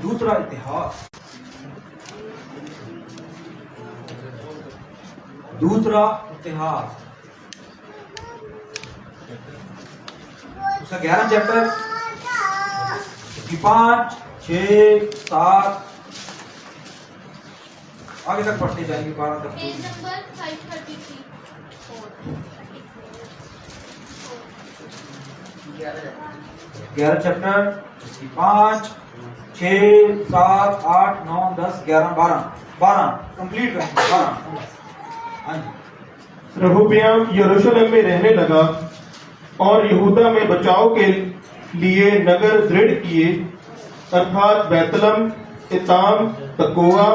दूसरा इतिहास, दूसरा इतिहास उसका 11 चैप्टर 5, 6, 7 आगे तक पढ़ते जाएंगे 12 तक। पेज नंबर 533 11 चैप्टर 5, 6, 7, 8, 9, 10, 11, 12 कंप्लीट करेंगे 12। हाँ जी। रहोबयाम यरूशलेम में रहने लगा और यहूदा में बचाव के लिए नगर दृढ़ किए, अर्थात बैतलम, इताम, तकोआ,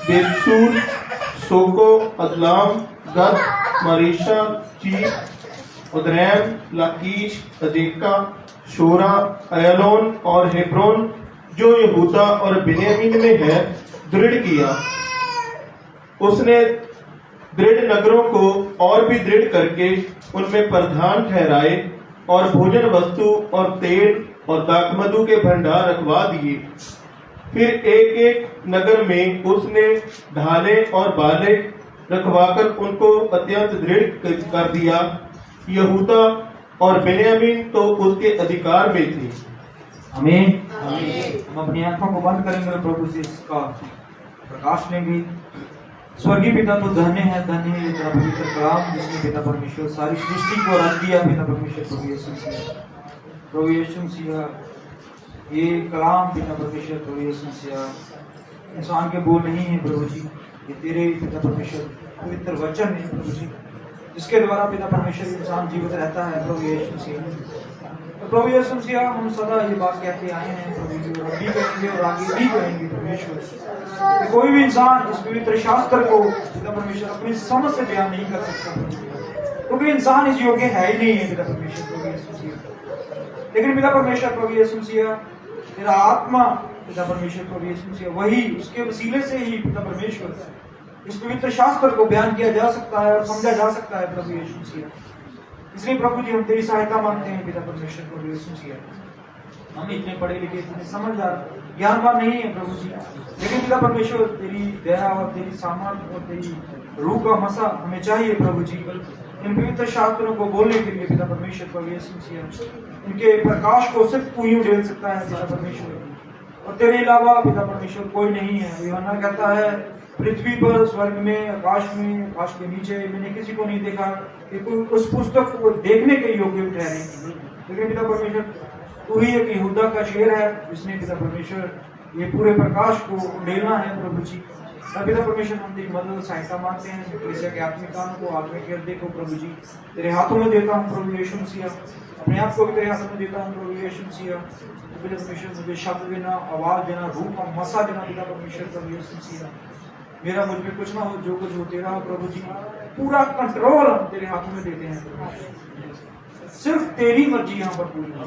बेतसूर, सोको, अदलाम, गद, मरीशा, चीफ, उदरैम, लाकीश, अजेका, शोरा, अयलोन और हेब्रोन जो यहूदा और बिन्यामीन में है, दृढ़ किया। उसने दृढ़ नगरों को और भी दृढ़ करके उनमें प्रधान ठहराए और भोजन वस्तु और तेल और दाखमधु के भंडार रखवा दिए। फिर एक एक नगर में उसने ढाले और बाले रखवाकर उनको अत्यंत दृढ़ कर दिया। यहूदा और बिन्यामीन तो उसके अधिकार में थे। आमीन। हम अपनी आंखों को बंद करेंगे और प्रभु से इसका प्रकाश लेंगे। स्वर्गीय पिता तो धन्य है तेरा पवित्र कलाम जिसने पिता परमेश्वर सारी सृष्टि को रच दिया। पिता परमेश्वर प्रभु यीशु मसीह ये कलाम पिता परमेश्वर प्रभु यीशु मसीह इंसान के बोल नहीं है प्रभु जी, ये तेरे पिता परमेश्वर पवित्र वचन है प्रभु जी, जिसके द्वारा पिता परमेश्वर इंसान जीवित रहता है प्रभु यीशु मसीह। तो प्रभु यीशु मसीह हम सदा ये बात कहते आए हैं प्रभु जी, और अभी कहेंगे और आगे भी कहेंगे परमेश्वर, कोई भी इंसान इस पवित्र शास्त्र को पिता परमेश्वर अपनी समझ से बयान नहीं कर सकता, क्योंकि इंसान इस योग्य है ही नहीं है पिता परमेश्वर प्रभु यीशु मसीह। लेकिन पिता परमेश्वर प्रभु यीशु मसीह तेरा आत्मा पिता परमेश्वर प्रभु यीशु मसीह वही उसके वसीले से ही पिता परमेश्वर इस पवित्र शास्त्र को बयान किया जा सकता है और समझा जा सकता है प्रभु यीशु मसीह। इसलिए प्रभु जी हम तेरी सहायता मांगते हैं पिता परमेश्वर प्रभु यीशु मसीह। हम इतने पढ़े लिखे इतने समझदार ज्ञानवान नहीं है प्रभु जी, लेकिन पिता परमेश्वर तेरी दया और तेरी सामर्थ और तेरी रूह का मसा हमें चाहिए प्रभु जी इन पवित्र शास्त्रों को बोलने के लिए पिता परमेश्वर प्रभु यीशु मसीह। इनके प्रकाश को सिर्फ तू ही उड़ेल सकता है पिता परमेश्वर, और तेरे अलावा पिता परमेश्वर कोई नहीं है। यूहन्ना कहता है पृथ्वी पर, स्वर्ग में, आकाश के नीचे मैंने किसी को नहीं देखा कि कोई उस पुस्तक को देखने के योग्य ठहरे। लेकिन पिता परमेश्वर तू ही एक यहूदा का शेर है जिसने पिता परमेश्वर ये पूरे प्रकाश को उड़ेलना है प्रभु जी। और पिता परमेश्वर हम तेरी मदद सहायता मांगते हैं। कलीसिया के आत्मिक काम को, आत्मिक हृदय को प्रभु जी तेरे हाथों में देता हूँ प्रभु यीशु मसीह, अपने आप को भी तेरे हाथों में देता हूँ प्रभु यीशु मसीह। पिता परमेश्वर मुझे शब्द देना, आवाज देना, रूह का मसा देना पिता परमेश्वर प्रभु यीशु मसीह। मेरा मुझ में कुछ ना हो, जो कुछ हो तेरा हो प्रभु जी। पूरा कंट्रोल हम तेरे हाथों में देते हैं, सिर्फ तेरी मर्जी यहाँ पर पूरी हो।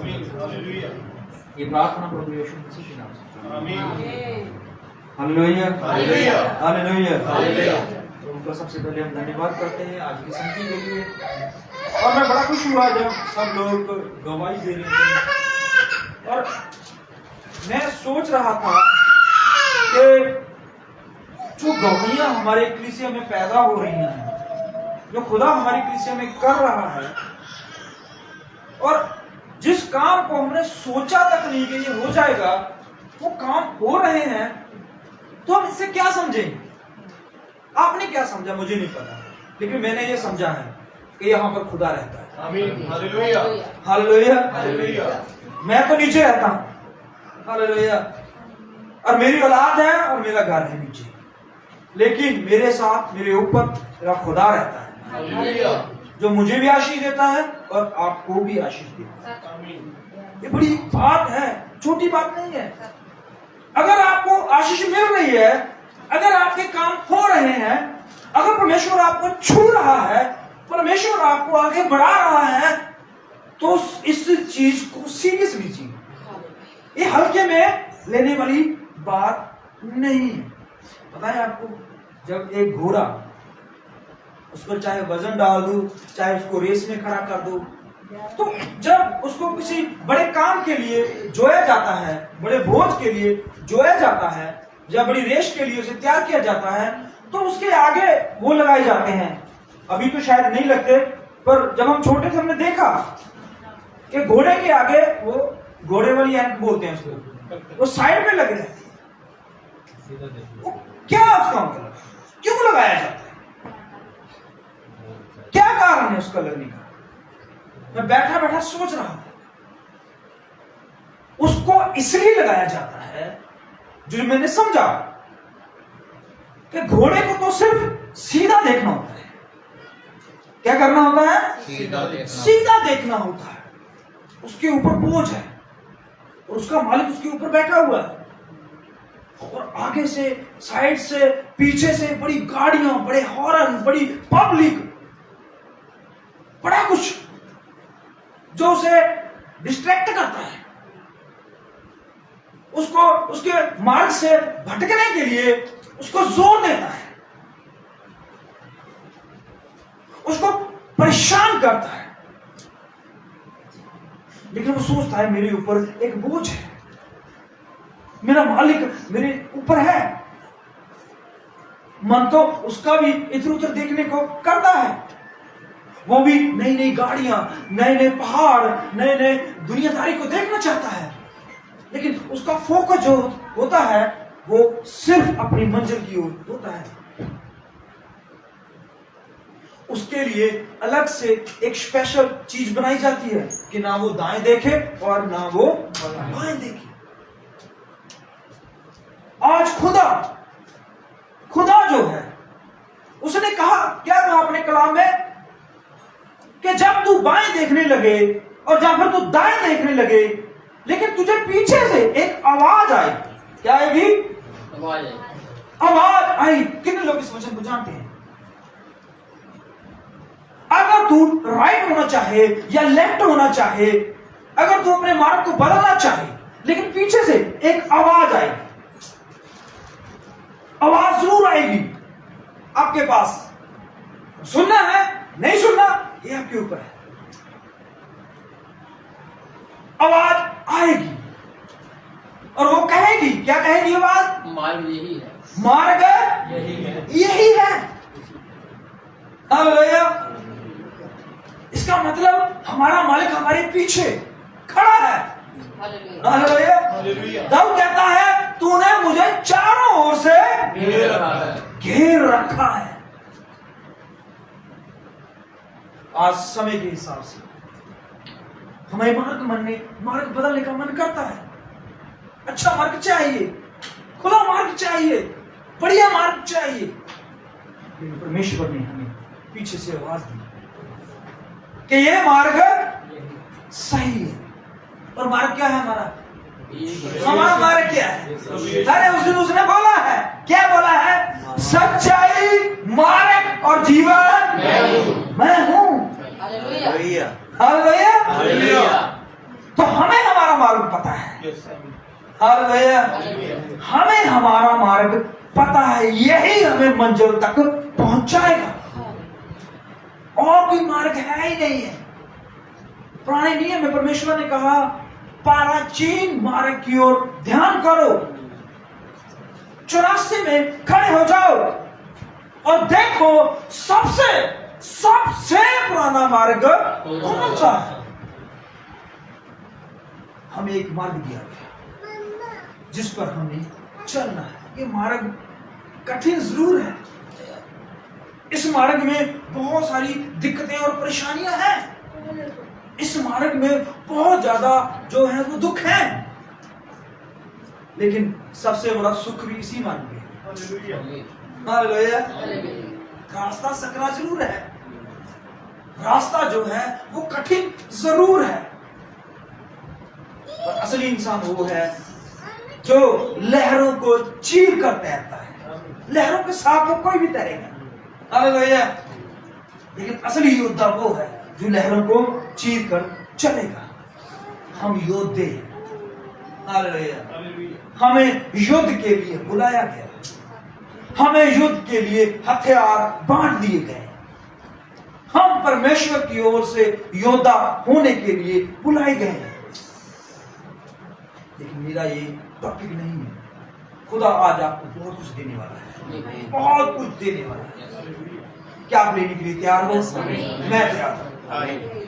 ये प्रार्थना प्रभु यीशु मसीह के नाम से, आमीन। Hallelujah, hallelujah, hallelujah. उनका सबसे पहले हम धन्यवाद करते हैं आज की संगति के लिए, और मैं बड़ा खुश हुआ जब सब लोग गवाही दे रहे थे। और मैं सोच रहा था कि जो गवाहियां हमारे कलीसिया में पैदा हो रही हैं, जो खुदा हमारी कलीसिया में कर रहा है, और जिस काम को हमने सोचा तक नहीं कि ये हो जाएगा, वो काम हो रहे हैं, तो हम इससे क्या समझेंगे? आपने क्या समझा मुझे नहीं पता, लेकिन मैंने ये समझा है कि यहाँ पर खुदा रहता है। आमीन, हालेलुया, हालेलुया, हालेलुया। मैं तो नीचे रहता हूँ, हालेलुया, और मेरी औलाद है और मेरा घर है नीचे, लेकिन मेरे साथ मेरे ऊपर मेरा खुदा रहता है, हालेलुया, जो मुझे भी आशीष देता है और आपको भी आशीष देता है। आमीन। ये बड़ी बात है, छोटी बात नहीं है। अगर आपको आशीष मिल रही है, अगर आपके काम हो रहे हैं, अगर परमेश्वर आपको छू रहा है, परमेश्वर आपको आगे बढ़ा रहा है, तो इस चीज को सीरियस लीजिए। ये हल्के में लेने वाली बात नहीं है। पता है आपको, जब एक घोड़ा, उस पर चाहे वजन डाल दो, चाहे उसको रेस में खड़ा कर दो, तो जब उसको किसी बड़े काम के लिए जोया जाता है, बड़े भोज के लिए जोया जाता है, या बड़ी रेस के लिए उसे तैयार किया जाता है, तो उसके आगे वो लगाए जाते हैं। अभी तो शायद नहीं लगते, पर जब हम छोटे थे हमने देखा कि घोड़े के आगे वो घोड़े वाली एनक बोलते हैं उसको, वो साइड में लगे रहते हैं। वो क्या उसका मतलब, क्यों लगाया जाता है, क्या कारण है उसका लगने का? मैं बैठा बैठा सोच रहा था, उसको इसलिए लगाया जाता है, जो मैंने समझा कि घोड़े को तो सिर्फ सीधा देखना होता है। क्या करना होता है? सीधा देखना होता है। उसके ऊपर बोझ है और उसका मालिक उसके ऊपर बैठा हुआ है, और आगे से, साइड से, पीछे से बड़ी गाड़ियां, बड़े हॉर्न, बड़ी पब्लिक, बड़ा कुछ जो उसे डिस्ट्रैक्ट करता है, उसको उसके मार्ग से भटकने के लिए उसको जोर देता है, उसको परेशान करता है। लेकिन वो सोचता है मेरे ऊपर एक बोझ है, मेरा मालिक मेरे ऊपर है। मन तो उसका भी इधर उधर देखने को करता है, वो भी नई नई गाड़ियां, नए नए पहाड़, नए नए दुनियादारी को देखना चाहता है। लेकिन उसका फोकस जो होता है वो सिर्फ अपनी मंजिल की ओर होता है। उसके लिए अलग से एक स्पेशल चीज बनाई जाती है कि ना वो दाएं देखे और ना वो बाएं देखे। आज खुदा जो है, उसने कहा, क्या कहा अपने कलाम में, कि जब तू बाएं देखने लगे और जब फिर तू दाएं देखने लगे, लेकिन तुझे पीछे से एक आवाज आई। क्या आएगी? आवाज आई। कितने लोग इस वचन को जानते हैं? अगर तू राइट होना चाहे या लेफ्ट होना चाहे, अगर तू अपने मार्ग को बदलना चाहे, लेकिन पीछे से एक आवाज आई, आवाज जरूर आएगी आपके पास। सुनना है, नहीं सुनना, ये आपके ऊपर है। आवाज आएगी और वो कहेगी, क्या कहेगी आवाज? मार्ग यही है, मार्ग यही है। हालेलुया। इसका मतलब हमारा मालिक हमारे पीछे खड़ा है। हालेलुया। दाऊद कहता है, तूने मुझे चारों ओर से घेर रखा है। आज समय के हिसाब से हमें मार्ग बदलने का मन करता है। अच्छा मार्ग चाहिए, खुला मार्ग चाहिए, बढ़िया मार्ग चाहिए। लेकिन परमेश्वर ने हमें पीछे से आवाज दी कि ये मार्ग सही है। और मार्ग क्या है हमारा मार्ग क्या है? अरे उस दिन उसने बोला है, क्या बोला है? सच्चाई, मार्ग और जीवन मैं हूं। हालेलुया। तो हमें हमारा मार्ग पता है। हालेलुया। हमें हमारा मार्ग पता है, यही हमें मंजिल तक पहुंचाएगा। और कोई मार्ग है ही नहीं है। पुराने नियम में परमेश्वर ने कहा, प्राचीन मार्ग की ओर ध्यान करो, चौरासी में खड़े हो जाओ और देखो सबसे पुराना मार्ग कौन सा है। हमें एक मार्ग दिया गया जिस पर हमें चलना है। ये मार्ग कठिन जरूर है, इस मार्ग में बहुत सारी दिक्कतें और परेशानियां हैं, इस मार्ग में बहुत ज्यादा जो है वो दुख है, लेकिन सबसे बड़ा सुख भी इसी मार्ग में है। हालेलुया। रास्ता सकरा जरूर है, रास्ता जो है वो कठिन जरूर है, और असली इंसान वो है जो लहरों को चीर कर तैरता है। लहरों के साथ तो कोई भी तैरेगा। हालेलुया। लेकिन असली योद्धा वो है जो लहरों को चीर कर चलेगा। हम योद्धे हैं। हालेलुया। हमें युद्ध के लिए बुलाया गया, हमें युद्ध के लिए हथियार बांट दिए गए। हम परमेश्वर की ओर से योद्धा होने के लिए बुलाए गए हैं। लेकिन मेरा ये टॉपिक नहीं है। खुदा आज आपको बहुत कुछ देने वाला है, बहुत कुछ देने वाला है। क्या आप लेने के लिए तैयार हो? मैं तैयार हूं।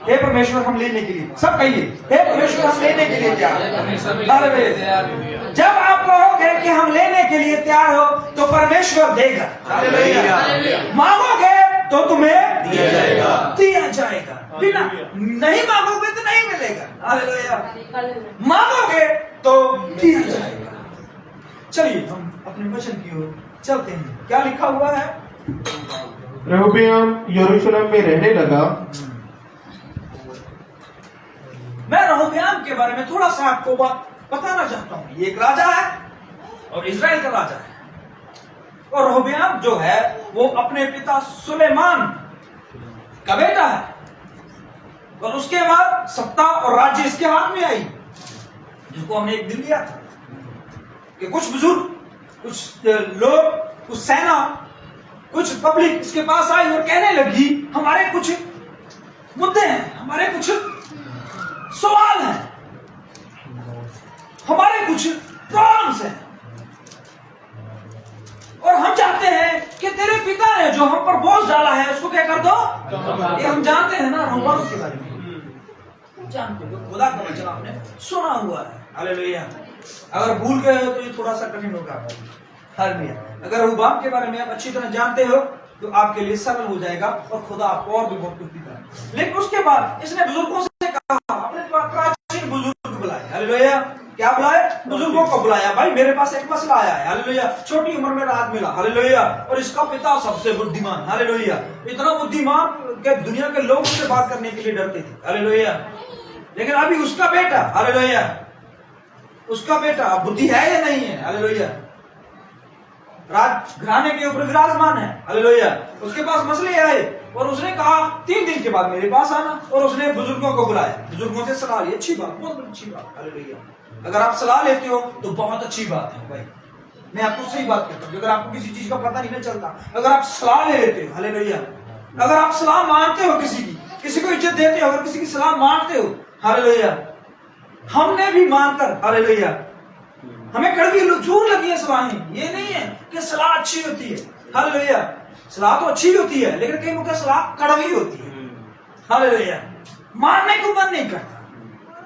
हे परमेश्वर, हम लेने के लिए, सब कहिए, हे परमेश्वर, हम लेने के लिए तैयार हैं। जब आप कहोगे कि हम लेने के लिए तैयार हो, तो परमेश्वर देगा। मांगोगे तो तुम्हें दिया जाएगा। बिना नहीं मांगोगे तो नहीं मिलेगा। हालेलुया। मांगोगे तो दिया जाएगा। चलिए हम अपने वचन की ओर चलते हैं। क्या लिखा हुआ है? रेहूबोआम यरूशलेम में रहने लगा। मैं रेहूबोआम के बारे में थोड़ा सा आपको बात बताना चाहता हूं। ये एक राजा है और इजराइल का राजा है। और रेहूबोआम जो है वो अपने पिता सुलेमान का बेटा है। और उसके बाद सत्ता और राज्य इसके हाथ में आई, जिसको हमने एक दिन लिया था कि कुछ बुजुर्ग, कुछ लोग, कुछ सेना, कुछ पब्लिक इसके पास आई और कहने लगी, हमारे कुछ मुद्दे हैं, हमारे कुछ सवाल हैं, हमारे कुछ प्रॉब्लम्स हैं, और हम चाहते हैं कि तेरे पिता ने जो हम पर बोझ डाला है उसको क्या कर दो। ये हम जानते हैं ना रेहूबोआम के बारे में, जानते हो, खुदा का वचन आपने सुना हुआ है। हालेलुया। अगर भूल गए हो तो ये थोड़ा सा कठिन होगा। हालेलुया। अगर रेहूबोआम के बारे में आप अच्छी तरह जानते हो तो आपके लिए सरल हो जाएगा और खुदा आपको और भी बहुत कुछ देता है। लेकिन उसके बाद इसने बुजुर्गों से कहा, अपने प्राचीन बुजुर्ग बुलाए। हालेलुया। क्या बुलाए? बुजुर्गों को बुलाया। भाई मेरे पास एक मसला आया है। हालेलुया। छोटी उम्र में राहत मिला। हालेलुया। और इसका पिता सबसे बुद्धिमान। हालेलुया। इतना बुद्धिमान कि दुनिया के लोग उससे बात करने के लिए डरते थे। हालेलुया। लेकिन अभी उसका बेटा, हालेलुया, उसका बेटा बुद्धि है या नहीं है? हालेलुया। राज घराने के ऊपर विराजमान है। हालेलुया। उसके पास मसले आए और उसने कहा 3 दिन के बाद मेरे पास आना। और उसने बुजुर्गों को बुलाया, बुजुर्गों से सलाह ली। अच्छी बात, बहुत अच्छी बात। हालेलुया। अगर आप सलाह लेते हो तो बहुत अच्छी बात है भाई। मैं आपको सही बात कहता हूँ। अगर आपको किसी चीज का पता नहीं चलता, अगर आप सलाह ले लेते हो, हालेलुया, अगर आप सलाह मानते हो, किसी को इज्जत देते हो, अगर किसी की सलाह मानते हो, हालेलुया, हमने भी मानकर, हालेलुया, हमें कड़वी जरूर लगी है सलाहें। ये नहीं है कि सलाह अच्छी होती है। हालेलुया। सलाह तो अच्छी होती है, लेकिन कई मौके सलाह कड़वी होती है। हालेलुया। मानने को मन नहीं करता।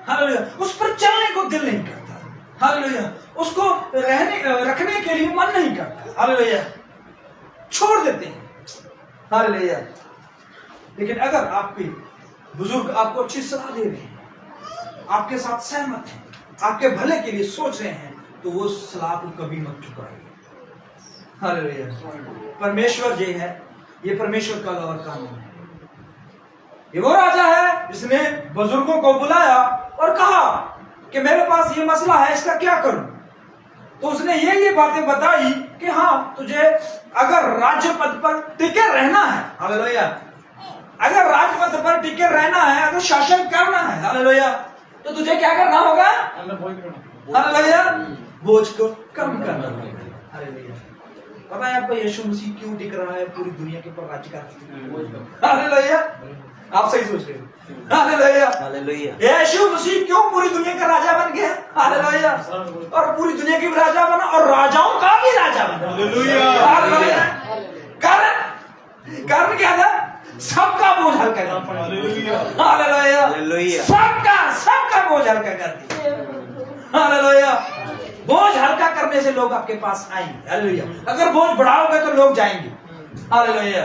हालेलुया। उस पर चलने को दिल नहीं करता। हालेलुया। उसको रखने के लिए मन नहीं करता। हालेलुया। छोड़ देते हैं। हालेलुया। लेकिन अगर आपके बुजुर्ग आपको अच्छी सलाह दे रहे हैं, आपके साथ सहमत हैं, आपके भले के लिए सोच रहे हैं, तो वो सलाह को कभी मत चुकाइए। हालेलुया। परमेश्वर जो है, ये परमेश्वर का और कानून है। ये वो राजा है जिसने बुजुर्गों को बुलाया और कहा कि मेरे पास ये मसला है, इसका क्या करूं। तो उसने ये बातें बताई कि हाँ, तुझे अगर राज्य पद पर टिके रहना है, हालेलुया, अगर राजपद पर टिके रहना है, अगर शासन करना है, हालेलुया, तो तुझे क्या करना होगा? हालेलुया। बोझ को कम करना होगा। हालेलुया। पता है आपको यीशु मसीह क्यों टिक रहा है पूरी दुनिया के ऊपर राज्य करने? हालेलुया। आप सही सोच रहे हो। हालेलुया। हालेलुया। यीशु मसीह क्यों पूरी दुनिया का राजा बन गया? हालेलुया। और पूरी दुनिया की भी राजा बना और राजाओं का भी राजा बना। हालेलुया। कारण क्या था? सबका बोझ हल्का कर दिया। हालेलुया। सबका बोझ हल्का कर दिया। हालेलुया। बोझ हल्का करने से लोग आपके पास आएंगे। हालेलुया। अगर बोझ बढ़ाओगे तो लोग जाएंगे। हालेलुया।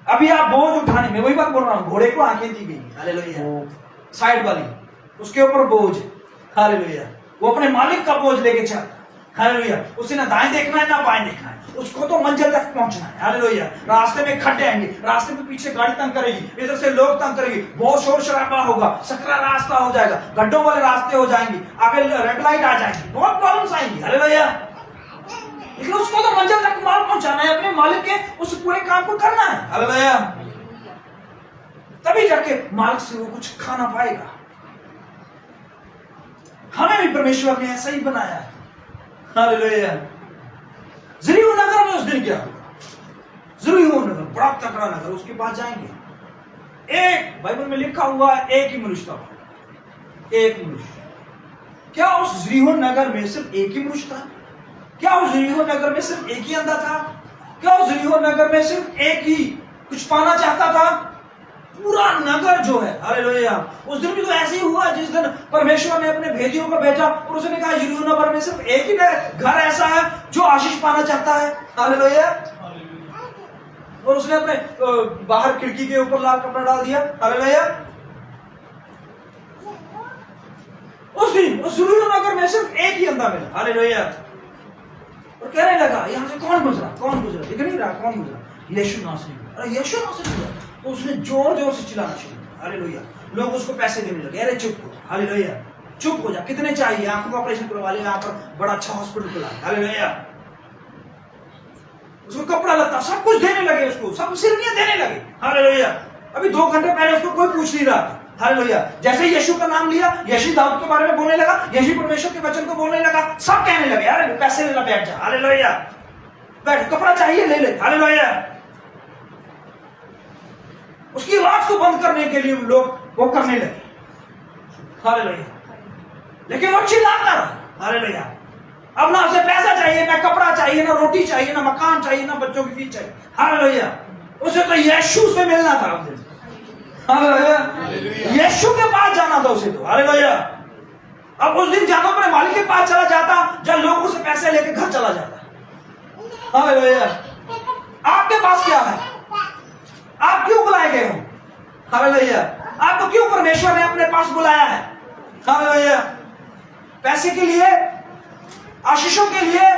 अभी आप बोझ उठाने में, वही बात बोल रहा हूं, घोड़े को आंखें दी गई। हालेलुया। साइड वाली, उसके ऊपर बोझ। हालेलुया। वो अपने मालिक का बोझ लेके चलता। हालेलुया। उसे ना दाएं देखना है ना बाएं देखना है, उसको तो मंजिल तक पहुंचना है। हालेलुया। रास्ते में खड्डे आएंगे, रास्ते में पीछे गाड़ी तंग करेगी, इधर से लोग तंग करेंगे, बहुत शोर शराबा होगा, सकरा रास्ता हो जाएगा, गड्ढों वाले रास्ते हो जाएंगे, आगे रेड लाइट आ जाएंगी, बहुत प्रॉब्लम्स आएंगी। हालेलुया। लेकिन उसको तो मंजिल तक माल पहुंचाना है, अपने मालिक के उस पूरे काम को करना है। हालेलुया। तभी जाके मालिक से वो कुछ खाना पाएगा। हमें भी परमेश्वर ने ऐसा ही बनाया है। हालेलुया। जरीहो नगर में उस दिन क्या हुआ? जरीहो नगर बड़ा तकड़ा नगर, उसके पास जाएंगे, एक बाइबल में लिखा हुआ है, एक ही मनुष्य था, एक मनुष्य। क्या उस यरीहो नगर में सिर्फ एक ही मनुष्य था? क्या उस यरीहो नगर में सिर्फ एक ही अंधा था? क्या उस यरीहो नगर में सिर्फ एक ही कुछ पाना चाहता था? पूरा नगर जो है, हालेलुया। उस दिन भी तो ऐसे ही हुआ जिस दिन परमेश्वर ने अपने भेदियों को भेजा और उसने कहा यरीहो नगर में सिर्फ एक ही घर ऐसा है जो आशीष पाना चाहता है, हालेलुया। और उसने अपने बाहर खिड़की के ऊपर लाल कपड़ा डाल दिया, हालेलुया। उस दिन उस यरीहो नगर में सिर्फ एक ही अंधा मिला, हालेलुया। और कहने लगा यहां से कौन गुजरा, कौन गुजरा, दिख नहीं रहा कौन गुजरा? यीशु नासरी। अरे यीशु नासरी गुजरा। तो उसने जोर जोर से चिल्लाना शुरू किया, हालेलुया। लोग उसको पैसे देने लगे, अरे चुप हो, हालेलुया, चुप हो जा, कितने चाहिए? आंखों का ऑपरेशन करवा ले, यहाँ पर बड़ा अच्छा हॉस्पिटल खुला है, हालेलुया। उसको कपड़ा लता सब कुछ देने लगे, उसको सब सिरनियां देने लगे, हालेलुया। अभी 2 घंटे पहले उसको कोई पूछ नहीं रहा था, हालेलुया। जैसे यीशु का नाम लिया, यीशु दाऊद के बारे में बोलने लगा, यीशु परमेश्वर के वचन को बोलने लगा, सब कहने लगे अरे पैसे ले ला, बैठ जा, हालेलुया, बैठ, कपड़ा चाहिए ले ले, हालेलुया। उसकी आवाज को बंद करने के लिए लोग वो करने लगे, हालेलुया। लेकिन वो चिल्लाता रहा, हालेलुया। अब ना उसे पैसा चाहिए, ना कपड़ा चाहिए, ना रोटी चाहिए, ना मकान चाहिए, ना बच्चों की फीस चाहिए, हालेलुया। उसे तो यीशु से मिलना था, हालेलुया। यीशु के पास जाना था उसे तो, हालेलुया। अब उस दिन जाता अपने मालिक के पास चला जाता जब लोग उसे पैसे लेके घर चला जाता, हालेलुया। आपके पास क्या है? आप क्यों बुलाए गए हो, हालेलुया? आपको क्यों परमेश्वर ने अपने पास बुलाया है, हालेलुया? पैसे के लिए, आशीषों के लिए?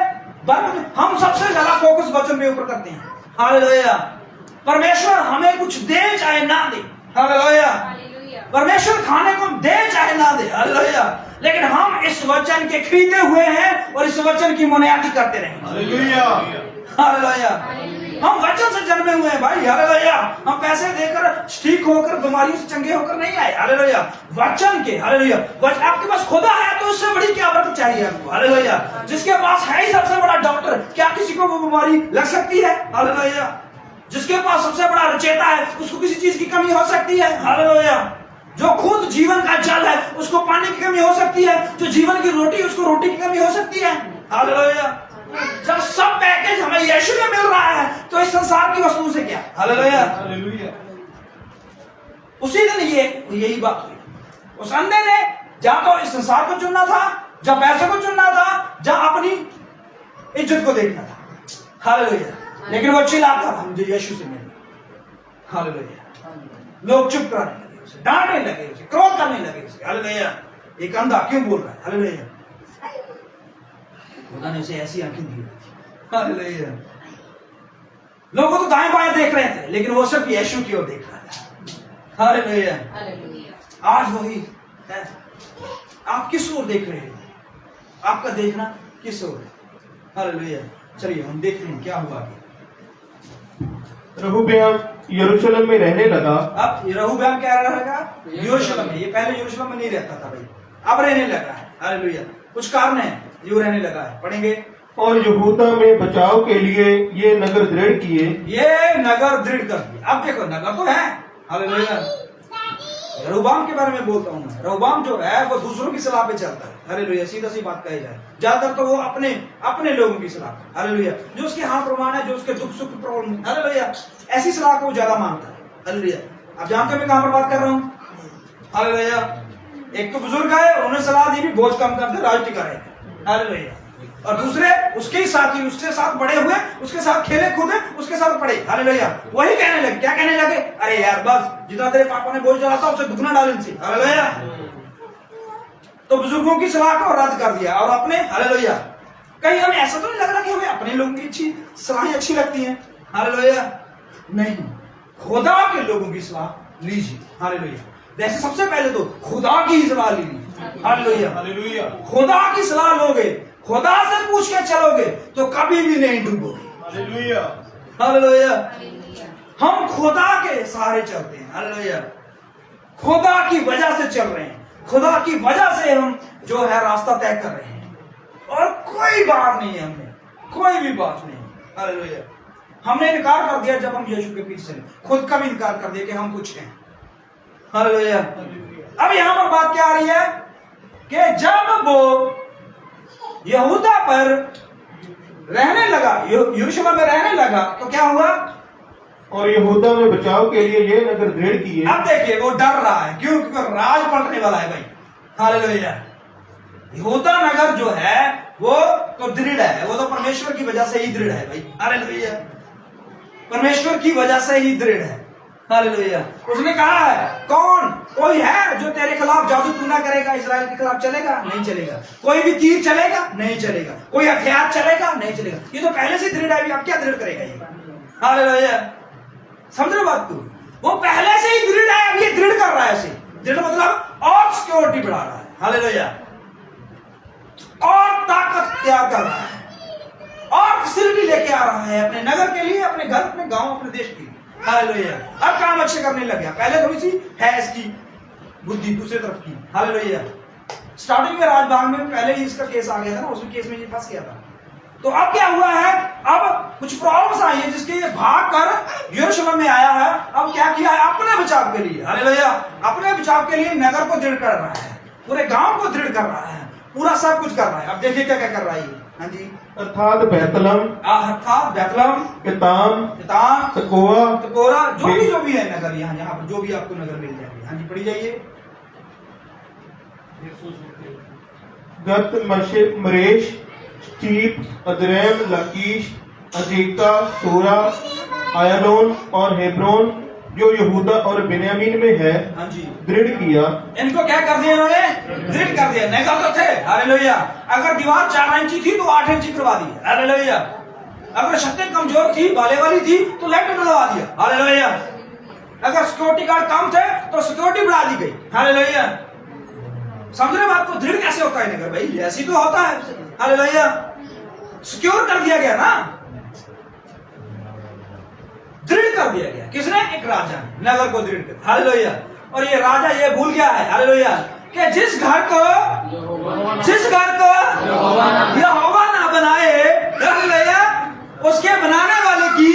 हम सबसे ज्यादा फोकस वचन के ऊपर करते हैं, हालेलुया। परमेश्वर हमें कुछ दे चाहे ना दे, हालेलुया। परमेश्वर खाने को दे चाहे ना दे, हालेलुया। लेकिन हम इस वचन के खरीदे हुए हैं और इस वचन की मुनादी करते रहेंगे, हालेलुया, हालेलुया। हम वचन से जन्मे हुए हैं भाई, हालेलुया। हम पैसे देकर ठीक होकर बीमारियों से चंगे होकर नहीं आए, हालेलुया। वचन के, हालेलुया। आपके पास खुदा है तो उससे बड़ी क्या बरकत चाहिए आपको, हालेलुया। जिसके पास है ही सबसे बड़ा डॉक्टर, क्या किसी को वो बीमारी लग सकती है, हालेलुया? जिसके पास सबसे बड़ा रचेता है उसको किसी चीज की कमी हो सकती है, हालेलुया। जो खुद जीवन का जल है उसको पानी की कमी हो सकती है, जो जीवन की रोटी उसको रोटी की कमी हो सकती है, हालेलुया। जब सब पैकेज हमें यीशु में मिल रहा है तो इस संसार की वस्तु से क्या, हालेलुया, हालेलुया। उसी दिन यही बात हुई। उस अंधे ने या तो इस संसार को चुनना था, या पैसे को चुनना था, या अपनी इज्जत को देखना था, हालेलुया। लेकिन वो चिल्लाता था मुझे यीशु से मिलना, हालेलुया। लोग चुप कराने लगे उसे, डांटने लगे उसे, क्रोध करने लगे उसे, हालेलुया। एक अंधा क्यों बोल रहा है, हालेलुया? खुदा ने उसे ऐसी आंखें दी, हालेलुया। लोग तो दाएं बाएं देख रहे थे लेकिन वो सिर्फ यीशु की ओर देख रहा था, हालेलुया। आज वही है। आप किस ओर देख रहे हैं? आपका देखना किस ओर है, हालेलुया। चलिए हम देख रहे हैं क्या हुआ आगे। रहोबयाम यरूशलेम में रहने लगा। अब रहोबयाम क्या रहेगा? यरूशलेम में। ये पहले यरूशलेम में नहीं रहता था भाई, अब रहने लगा है, हालेलुया। कुछ कारण है जो रहने लगा है, पढ़ेंगे। और यहूदा में बचाव के लिए ये नगर दृढ़ किए। ये नगर दृढ़ कर दिया। अब देखो नगर तो है, हालेलुया। रहोबयाम के बारे में बोलता हूं मैं। रहोबयाम जो है वो दूसरों की सलाह पे चलता है, हालेलुया। सीधा सी बात कही जाए, ज्यादातर तो वो अपने लोगों की सलाह, हालेलुया। जो उसके हाथ प्रमाण है, जो उसके दुख सुख प्रॉब्लम, हालेलुया, ऐसी सलाह को ज्यादा मानता है, हालेलुया। अब जानते हो मैं कहां पर बात कर रहा हूं, हालेलुया। एक तो बुजुर्ग है, उन्होंने सलाह दी भी बोझ कम करते, राज टिका रहे, हालेलुया। और दूसरे उसके ही साथी, उसके साथ बड़े हुए, उसके साथ खेले कूदे, उसके साथ पढ़े, हालेलुया। वही कहने लगे, क्या कहने लगे? अरे यार बस जितना तेरे पापा ने बोझ डाला था उससे दुगना डाल इनसे, हालेलुया। तो बुजुर्गों की सलाह को रद्द कर दिया और अपने, हालेलुया। कहीं हमें ऐसा तो नहीं लग रहा कि हमें अपने लोगों की अच्छी सलाहें अच्छी लगती हैं, हालेलुया? नहीं, खुदा के लोगों की सलाह लीजिए, हालेलुया। वैसे सबसे पहले तो खुदा की सलाह लीजिए, हालेलुया, हालेलुया। खुदा की सलाह लोगे, खुदा से पूछ के चलोगे तो कभी भी नहीं डूबोगे, हालेलुया, हालेलुया। हम खुदा के सहारे चलते हैं, हालेलुया। खुदा की वजह से चल रहे हैं, खुदा की वजह से हम जो है रास्ता तय कर रहे हैं, और कोई बात नहीं है हमें, कोई भी बात नहीं, हालेलुया। हमने इनकार कर दिया जब हम यीशु के पीछे चले, खुद का भी इनकार कर दिया कि हम कुछ हैं, हालेलुया। अब यहां पर बात क्या आ रही है कि जब वो यहूदा पर रहने लगा, यरूशलेम में रहने लगा, तो क्या हुआ? और यहूदा में बचाव के लिए ये नगर दृढ़ किए। अब देखिए वो डर रहा है, क्यों? क्योंकि राज पलटने वाला है भाई। हालेलुया। यहूदा नगर जो है वो तो दृढ़ है, वो तो परमेश्वर की वजह से ही दृढ़ है भाई। हालेलुया। परमेश्वर की वजह से ही दृढ़ है। हालेलुया। उसने कहा है, कौन कोई है जो तेरे खिलाफ जादू टूना करेगा? इस्राएल के खिलाफ चलेगा? नहीं चलेगा। कोई भी तीर चलेगा? नहीं चलेगा। कोई हथियार चलेगा? नहीं चलेगा। ये तो पहले से दृढ़ है, अब क्या दृढ़ करेगा ये? हालेलुया। समझ रहे बात? तू वो पहले से ही दृढ़ है, अब ये दृढ़ कर रहा है इसे। दृढ़ मतलब और सिक्योरिटी बढ़ा रहा है। हालेलुया। और ताकत तैयार कर रहा है, और फैसिलिटी लेके आ रहा है अपने नगर के लिए, अपने घर, अपने गांव, अपने देश के लिए। हालेलुया। अब काम अच्छे करने लग गया। पहले थोड़ी सी है इसकी बुद्धि दूसरे तरफ की। हालेलुया। स्टार्टिंग में राजबाग में पहले ही इसका केस आ गया था ना, उसी केस में ये फंस गया था। तो अब क्या हुआ है? अब कुछ प्रॉब्लम्स आई है जिसके ये भाग कर यरूशलेम में आया है। अब क्या किया है? अपने बचाव के लिए। हालेलुया। अपने बचाव के लिए नगर को दृढ़ कर रहा है, पूरे गांव को दृढ़ कर रहा है, पूरा सब कुछ कर रहा है। अब देखिए क्या क्या कर रहा है ये। हाँ जी। अर्थात बैतलम, एताम, तकोआ, जो भी है नगर, यहाँ यहाँ पर जो भी आपको नगर मिल जाएंगे। हाँ जी, पढ़ी जाइए। गत मरेश, स्टीप, अदरैम, लाकीश, अजेका, सोरा, आयलोन और हेब्रोन जो यहूदा और बिन्यामीन में है, हाँ जी, दृढ़ किया। इनको क्या कर दिया इन्होंने? दृढ़ कर दिया। नगर तो थे। हालेलुया। अगर दीवार 4 इंची थी तो 8 इंची करवा दी। हालेलुया। अगर छतें कमजोर थी, बाले वाली थी, तो लाइट डलवा दिया। हालेलुया। अगर सिक्योरिटी गार्ड कम थे तो सिक्योरिटी बढ़ा दी गई। हालेलुया। समझ रहे बात को? दृढ़ कैसे होता है नगर भाई? ऐसी तो होता है। हालेलुया। सिक्योर कर दिया गया ना, दृढ़ कर दिया गया। किसने? एक राजा ने नगर को दृढ़ कर। हालेलुया। और ये राजा ये भूल गया है, हालेलुया, कि जिस घर को यहोवा ना बनाए, हालेलुया, उसके बनाने वाले की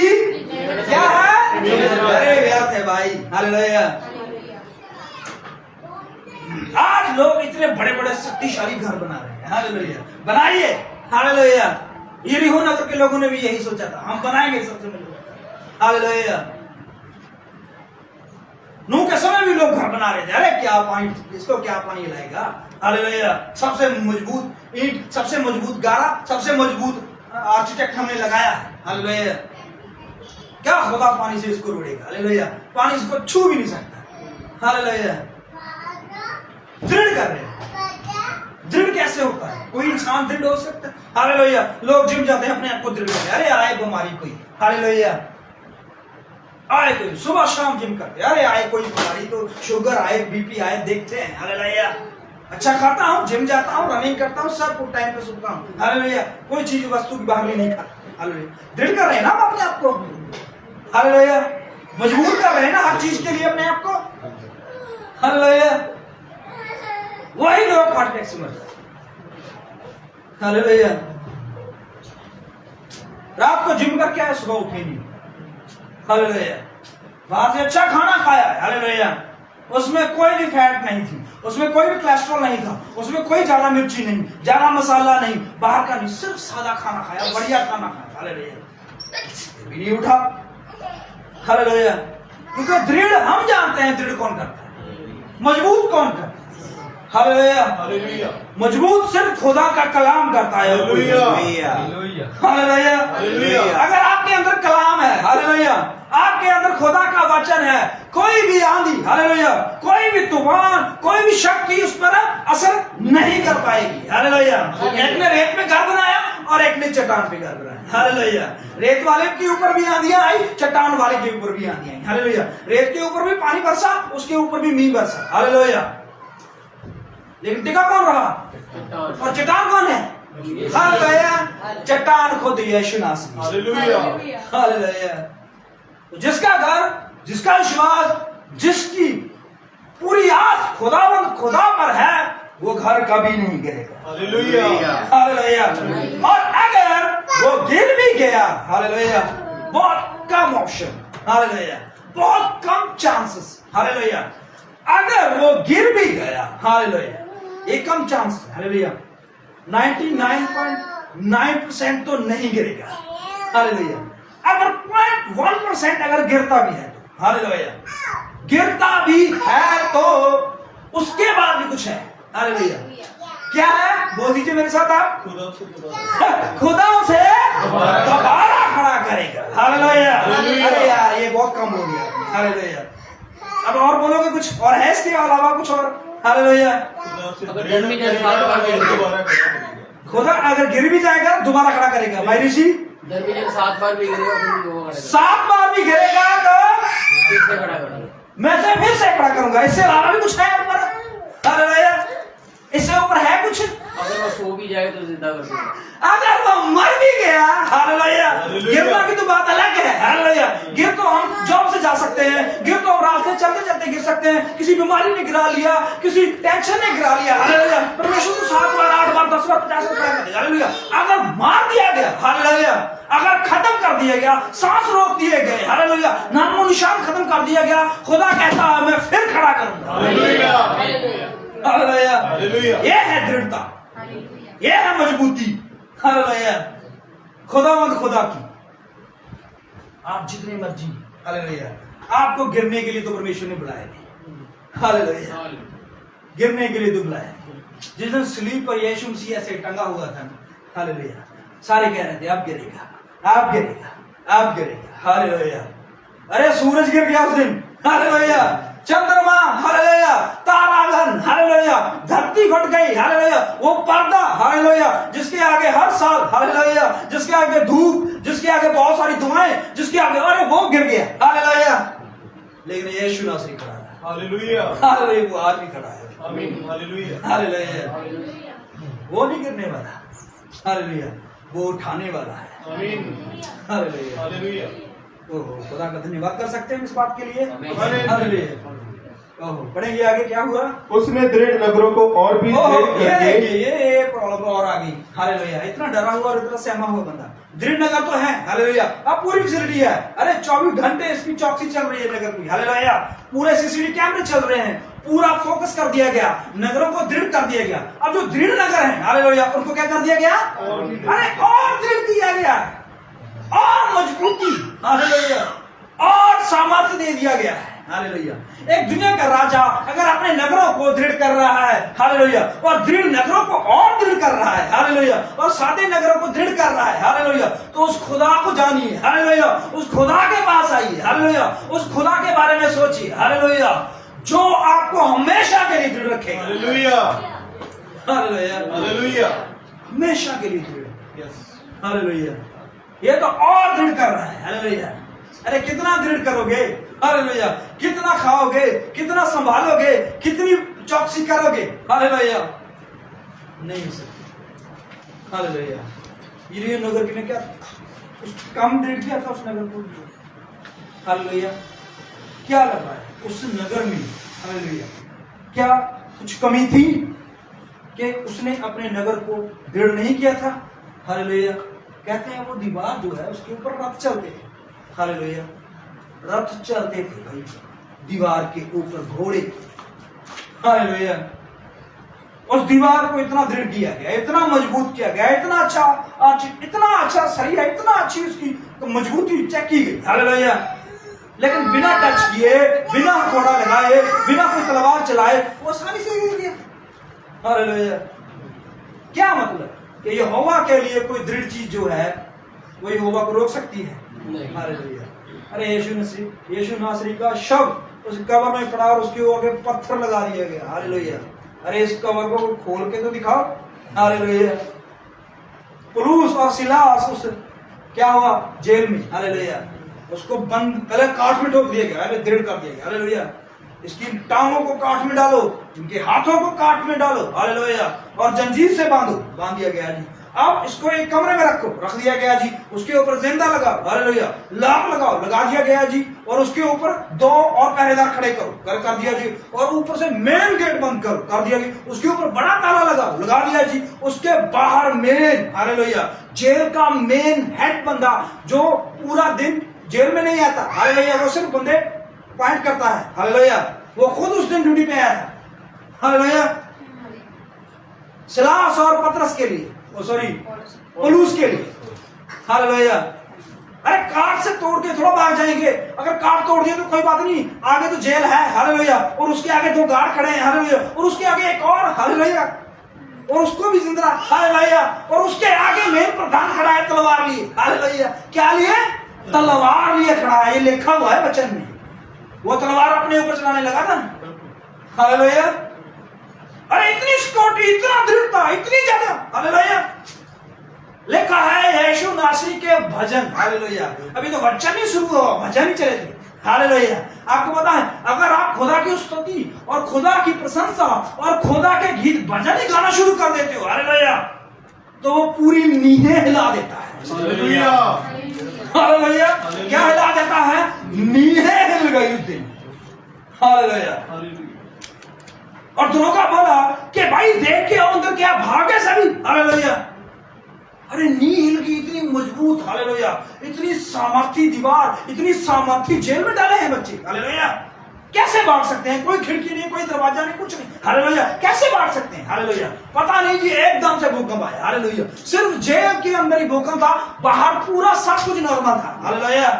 क्या है? अरे व्यर्थ है भाई। हालेलुया। आज लोग इतने बड़े बड़े शक्तिशाली घर बना रहे हैं। हालेलुया। बनाइए। हालेलुया। यरीहो नगर के लोगों ने भी यही सोचा था, हम बनाएंगे सबसे पहले। हालेलुया। नूह के समय भी लोग घर बना रहे थे। अरे क्या पानी, इसको क्या पानी लाएगा? हालेलुया। सबसे मजबूत ईंट, सबसे मजबूत गारा, सबसे मजबूत आर्किटेक्ट हमने लगाया है। हालेलुया। क्या खुदा पानी से इसको रोड़ेगा? हालेलुया। पानी इसको छू भी नहीं सकता। हालेलुया। दृढ़ कर रहे हैं। दृढ़ कैसे होता है? कोई इंसान दृढ़ हो सकता है? हालेलुया। लोग जिम जाते हैं, अपने आप को दृढ़ करते हैं। अरे आए बीमारी कोई, हालेलुया, आए कोई सुबह शाम जिम करते, अरे आए कोई बीमारी तो शुगर आए, बीपी आए, देखते हैं। हालेलुया। अच्छा खाता हूँ, जिम जाता हूँ, रनिंग करता हूँ, सब कुछ टाइम पे सुनता हूँ। हालेलुया। कोई चीज वस्तु की बाहर नहीं खाता। हालेलुया। दृढ़ कर रहे हैं ना अपने आप को। हालेलुया। मजबूर कर रहे हैं ना हर चीज के लिए अपने आप को। हालेलुया। वही लोग हार्ट अटैक से मर जाते। हालेलुया। रात को जिम करके आए, सुबह उठे नहीं। हालेलुया। वहां से अच्छा खाना खाया है। हालेलुया। उसमें कोई भी फैट नहीं थी, उसमें कोई भी कोलेस्ट्रॉल नहीं था, उसमें कोई ज्यादा मिर्ची नहीं, ज्यादा मसाला नहीं, बाहर का नहीं, सिर्फ सादा खाना खाया, बढ़िया खाना खाया। हालेलुया। भी नहीं उठा। हालेलुया। क्योंकि दृढ़ हम जानते हैं दृढ़ कौन करता है, मजबूत कौन करता है। हालेलुया। हालेलुया। मजबूत सिर्फ खुदा का कलाम करता है। हालेलुया। हालेलुया। अगर आपके अंदर कलाम है, हालेलुया, आपके अंदर खुदा का वचन है, कोई भी आंधी, हालेलुया, कोई भी तूफान, कोई भी शक्ति उस पर असर नहीं कर पाएगी। हालेलुया। एक ने रेत में घर बनाया और एक ने चट्टान पे घर बनाया। हालेलुया। रेत वाले के ऊपर भी आंधियां आई, चट्टान वाले के ऊपर भी आंधियां आई। हालेलुया। रेत के ऊपर भी पानी बरसा, उसके ऊपर भी मींह बरसा। हालेलुया। लेकिन टिका कौन रहा? और चट्टान कौन है? हालेलुया। चट्टान खुद यीशु नासरी। हालेलुया। हालेलुया। तो जिसका घर, जिसका विश्वास, जिसकी पूरी आस खुदा पर है, वो घर कभी नहीं गिरेगा। हालेलुया। हालेलुया। और अगर वो गिर भी गया, हालेलुया, बहुत कम ऑप्शन, हालेलुया, बहुत कम चांसेस, हालेलुया। अगर वो गिर भी गया, हालेलुया, एक कम चांस है, हालेलुया, 99.9% तो नहीं गिरेगा, हालेलुया। अगर 0.1% अगर गिरता भी है तो, हालेलुया, गिरता भी है तो उसके बाद भी कुछ है, हालेलुया। क्या है? बोल दीजिए मेरे साथ आप, खुदा उसे दोबारा खड़ा करेगा, हालेलुया। अरे यार ये बहुत कम हो गया, हालेलुया। अब और बोलोगे कुछ और है इसके अलावा कुछ और, हालेलुया। खुदा अगर गिर भी जाएगा दोबारा खड़ा करेगा, भाई ऋषि। 7 बार भी गिरेगा, 7 बार भी गिरेगा तो मैं से फिर से खड़ा करूंगा। इससे अलावा भी कुछ है ऊपर, हालेलुया, इससे ऊपर है कुछ? अगर वो सो भी जाए तो जिंदा कर देगा। अगर वो मर भी गया, हालेलुया, गिरना की तो बात अलग है, हालेलुया। गिर तो हम जॉब से जा सकते हैं, गिर तो हम रास्ते चलते चलते गिर सकते हैं, किसी बीमारी ने गिरा लिया, किसी टेंशन ने गिरा लिया, हालेलुया। परमेश्वर को 7 बार 8 बार 10 बार 50 बार कर देगा, हालेलुया। अगर मार दिया गया, हालेलुया, अगर खत्म कर दिया गया, सांस रोक दिए गए, हालेलुया, नामो निशान खत्म कर दिया गया, खुदा कहता है मैं फिर खड़ा करूंगा, हालेलुया। ये है दृढ़ता, ये है मजबूती, हालेलुया, खुदावंद खुदा की। आप जितने मर्जी, हालेलुया, आपको गिरने के लिए तो परमेश्वर ने बुलाया नहीं, हालेलुया, गिरने के लिए तो बुलाया। जिस दिन स्लीप पर यीशु मसीह ऐसे टंगा हुआ था, हालेलुया, सारे कह रहे थे अब गिरेगा, अब गिरेगा, अब गिरेगा, हालेलुया। अरे सूरज गिर गया उस दिन, हालेलुया, चंद्रमा, हालेलुया, तारागण, हालेलुया, धरती फट गई, हालेलुया, वो पर्दा, हालेलुया, जिसके आगे हर साल, हालेलुया, जिसके आगे धूप, जिसके आगे बहुत सारी दुआएं, जिसके आगे, अरे वो गिर गया, हालेलुया। लेकिन यीशु नासरी खड़ा है, हालेलुया, हालेलुया, वो आज भी खड़ा है, आमीन, हालेलुया, हालेलुया। वो नहीं गिरने वाला, हालेलुया, वो उठाने वाला है, आमीन, हालेलुया, हालेलुया। ओहो, खुदा का धन्यवाद कर सकते हैं इस बात के लिए, हालेलुया। ओहो, पढ़ेंगे आगे क्या हुआ। उसने दृढ़ नगरों को और भी दृढ़ करके, ये प्रॉब्लम और आ गई, हालेलुया। इतना डरा हुआ और इतना सहमा हुआ बंदा, दृढ़ नगर तो है, हालेलुया, अब पूरी फैसिलिटी है। अरे 24 घंटे इसकी चौकसी चल रही है नगर की, हालेलुया, पूरे सीसीटीवी कैमरे चल रहे हैं, पूरा फोकस कर दिया गया, नगरों को दृढ़ कर दिया गया। अब जो दृढ़ नगर है, हालेलुया, उनको क्या कर दिया गया? अरे और दृढ़ किया गया, और मजबूती, हालेलुया, और सामर्थ्य दे दिया गया है, हालेलुया। एक दुनिया का राजा अगर अपने नगरों को दृढ़ कर रहा है, हालेलुया, और दृढ़ नगरों को और दृढ़ कर रहा है, हालेलुया, और सादे नगरों को दृढ़ कर रहा है, हालेलुया, तो उस खुदा को जानिए, हालेलुया, उस खुदा के पास आइए, हालेलुया, उस खुदा के बारे में सोचिए, हालेलुया, जो आपको हमेशा के लिए दृढ़ रखेगा, हालेलुया, हालेलुया, हालेलुया, हमेशा के लिए दृढ़, हालेलुया। ये तो और दृढ़ कर रहा है, हालेलुया। अरे कितना दृढ़ करोगे, हालेलुया, कितना खाओगे, कितना संभालोगे, कितनी चौकसी करोगे, हालेलुया, नहीं हो सकती, हालेलुया। ये नगर की ने क्या कम दृढ़ किया था उस नगर को, हालेलुया। क्या लगा है उस नगर में, हालेलुया, क्या कुछ कमी थी कि उसने अपने नगर को दृढ़ नहीं किया था, हालेलुया। कहते हैं वो दीवार जो है उसके ऊपर रथ चलते थे, हालेलुया, रथ चलते थे भाई, दीवार के ऊपर घोड़े, हालेलुया। उस दीवार को इतना दृढ़ किया गया, इतना मजबूत किया गया, इतना अच्छा सही है, इतना अच्छी उसकी मजबूती चेक की गई, हालेलुया। लेकिन बिना टच किए, बिना हथौड़ा लगाए, बिना कोई तलवार चलाए वो आसानी से गिर गया, हालेलुया। क्या मतलब कि यहोवा के लिए कोई दृढ़ चीज जो है वो यहोवा को रोक सकती है, हालेलुया। अरे यीशु नासरी का शव उस कब्र में पड़ा और उसके आगे पत्थर लगा दिया गया, हालेलुया। अरे इस कब्र को खोल के तो दिखाओ, हालेलुया। पुलूस और सिलास उस क्या हुआ जेल में, हालेलुया, उसको बंद गलत काट में ठोक दिया गया, अरे दृढ़ कर दिया गया, हालेलुया। इसकी टांगों को काट में डालो, इनके हाथों को काट में डालो, हालेलुया, और जंजीर से बांध दिया गया जी। अब इसको एक कमरे में रख दिया गया जी, उसके ऊपर जिंदा लगाओ, हालेलुया, लाख लगाओ, लगा दिया गया जी, और उसके ऊपर 2 और पहरेदार खड़े करो, कर दिया जी, और ऊपर से मेन गेट बंद करो, कर दिया जी, उसके ऊपर बड़ा ताला लगाओ, लगा दिया जी। उसके बाहर मेन, हालेलुया, जेल का मेन हेड बंदा जो पूरा दिन जेल में नहीं आता, हालेलुया, वो सिर्फ बंदे पॉइंट करता है, हालेलुया, वो खुद उस दिन ड्यूटी पे आया था, हालेलुया, सिलास और पतरस के लिए, पौलुस के लिए, हालेलुया। अरे काट से तोड़ के थोड़ा भाग जाएंगे, अगर काट तोड़ दिए तो कोई बात नहीं, आगे तो जेल है, हालेलुया, और उसके आगे 2 गार्ड खड़े हैं, हालेलुया, और उसके आगे एक और, हालेलुया, और उसको भी जिंदा, हालेलुया, और उसके आगे मेन प्रधान खड़ा है तलवार लिए, हालेलुया। क्या लिए? तलवार लिए खड़ा है, ये लिखा हुआ है वचन में। वो तलवार अपने ऊपर चलाने लगा था, हालेलुया। अरे इतनी सिक्योरिटी, इतना दृढ़ता, इतनी ज्यादा, हालेलुया। लिखा है यीशु नासरी के भजन, हालेलुया। अभी तो वचन ही शुरू हुआ, भजन ही चले थे, हालेलुया। आपको पता है, अगर आप खुदा की स्तुति और खुदा की प्रशंसा और खुदा के गीत भजन ही गाना शुरू कर देते हो, हालेलुया, तो वो पूरी नींदें हिला देता है, हालेलुया, हालेलुया। क्या हिला देता है? नींदें हिल गई उस दिन, हालेलुया। और दरोगा बोला कि भाई देख के आओ अंदर क्या भागे सभी, हालेलुया। अरे नी हिल की इतनी मजबूत, हालेलुया, इतनी सामर्थी दीवार, इतनी सामर्थी जेल में डाले हैं बच्चे, हालेलुया। कैसे भाग सकते हैं? कोई खिड़की नहीं, कोई दरवाजा नहीं, कुछ नहीं, हालेलुया। कैसे भाग सकते हैं? हालेलुया। पता नहीं जी, एकदम से भूकंप आया, हालेलुया। सिर्फ जेल के अंदर ही भूकंप था, बाहर पूरा सब कुछ नॉर्मल था, हालेलुया।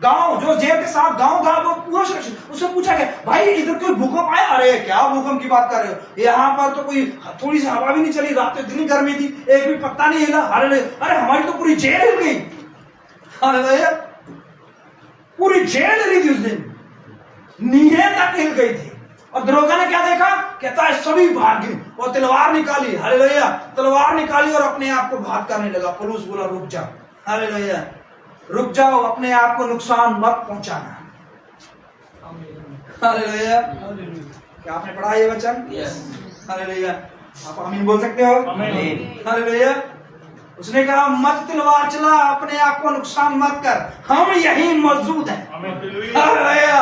गांव, जो जेल के साथ गांव था, वो पूरा सुरक्षित। उससे पूछा गया, भाई इधर कोई भूकंप आया? अरे क्या भूकंप की बात कर रहे हो, यहाँ पर तो कोई थोड़ी सी हवा भी नहीं चली, रात तो इतनी गर्मी थी, एक भी पत्ता नहीं हिला, हालेलुया। अरे हमारी तो पूरी जेल हिल गई, हालेलुया, पूरी जेल हिली थी उस दिन, नींदें तक हिल गई थी। और दरोगा ने क्या देखा? कहता है सभी भाग गए, और तलवार निकाली, हालेलुया, तलवार निकाली और अपने आप को घात करने लगा। पौलुस बोला रुक जा, हालेलुया, रुक जाओ, अपने आप को नुकसान मत पहुंचाना, हालेलुया। क्या आपने पढ़ा ये वचन? Yes, hallelujah. आप आमीन बोल सकते हो? हालेलुया। उसने कहा मत तलवार चला, अपने आप को नुकसान मत कर, हम यहीं मौजूद हैं, हालेलुया,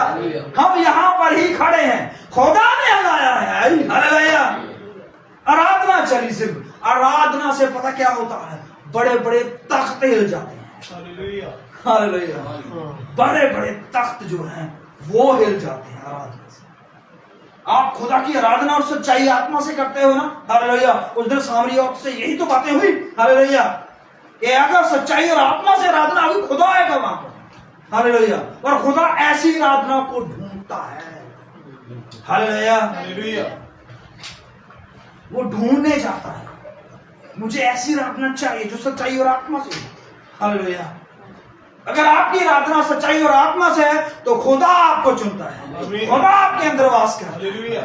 हम यहाँ पर ही खड़े हैं, खुदा ने हलाया है, हालेलुया। आराधना चली, सिर्फ आराधना से पता क्या होता है? बड़े बड़े तख्त हिल जाते हैं, हालेलुया। बड़े बड़े तख्त जो हैं वो हिल जाते हैं आराधना से। आप खुदा की आराधना और सच्चाई आत्मा से करते हो ना, हालेलुया। उस दिन सामरी औरत से यही तो बातें हुई, हालेलुया, कि अगर सच्चाई और आत्मा से आराधना हुई, खुदा आएगा वहां पर, हालेलुया। और खुदा ऐसी आराधना को ढूंढता है, हालेलुया। वो ढूंढने जाता है, मुझे ऐसी आराधना चाहिए जो सच्चाई और आत्मा से, हालेलुया। अगर आपकी आराधना सच्चाई और आत्मा से है तो खुदा आपको चुनता है, खुदा आपके अंदर वास कर,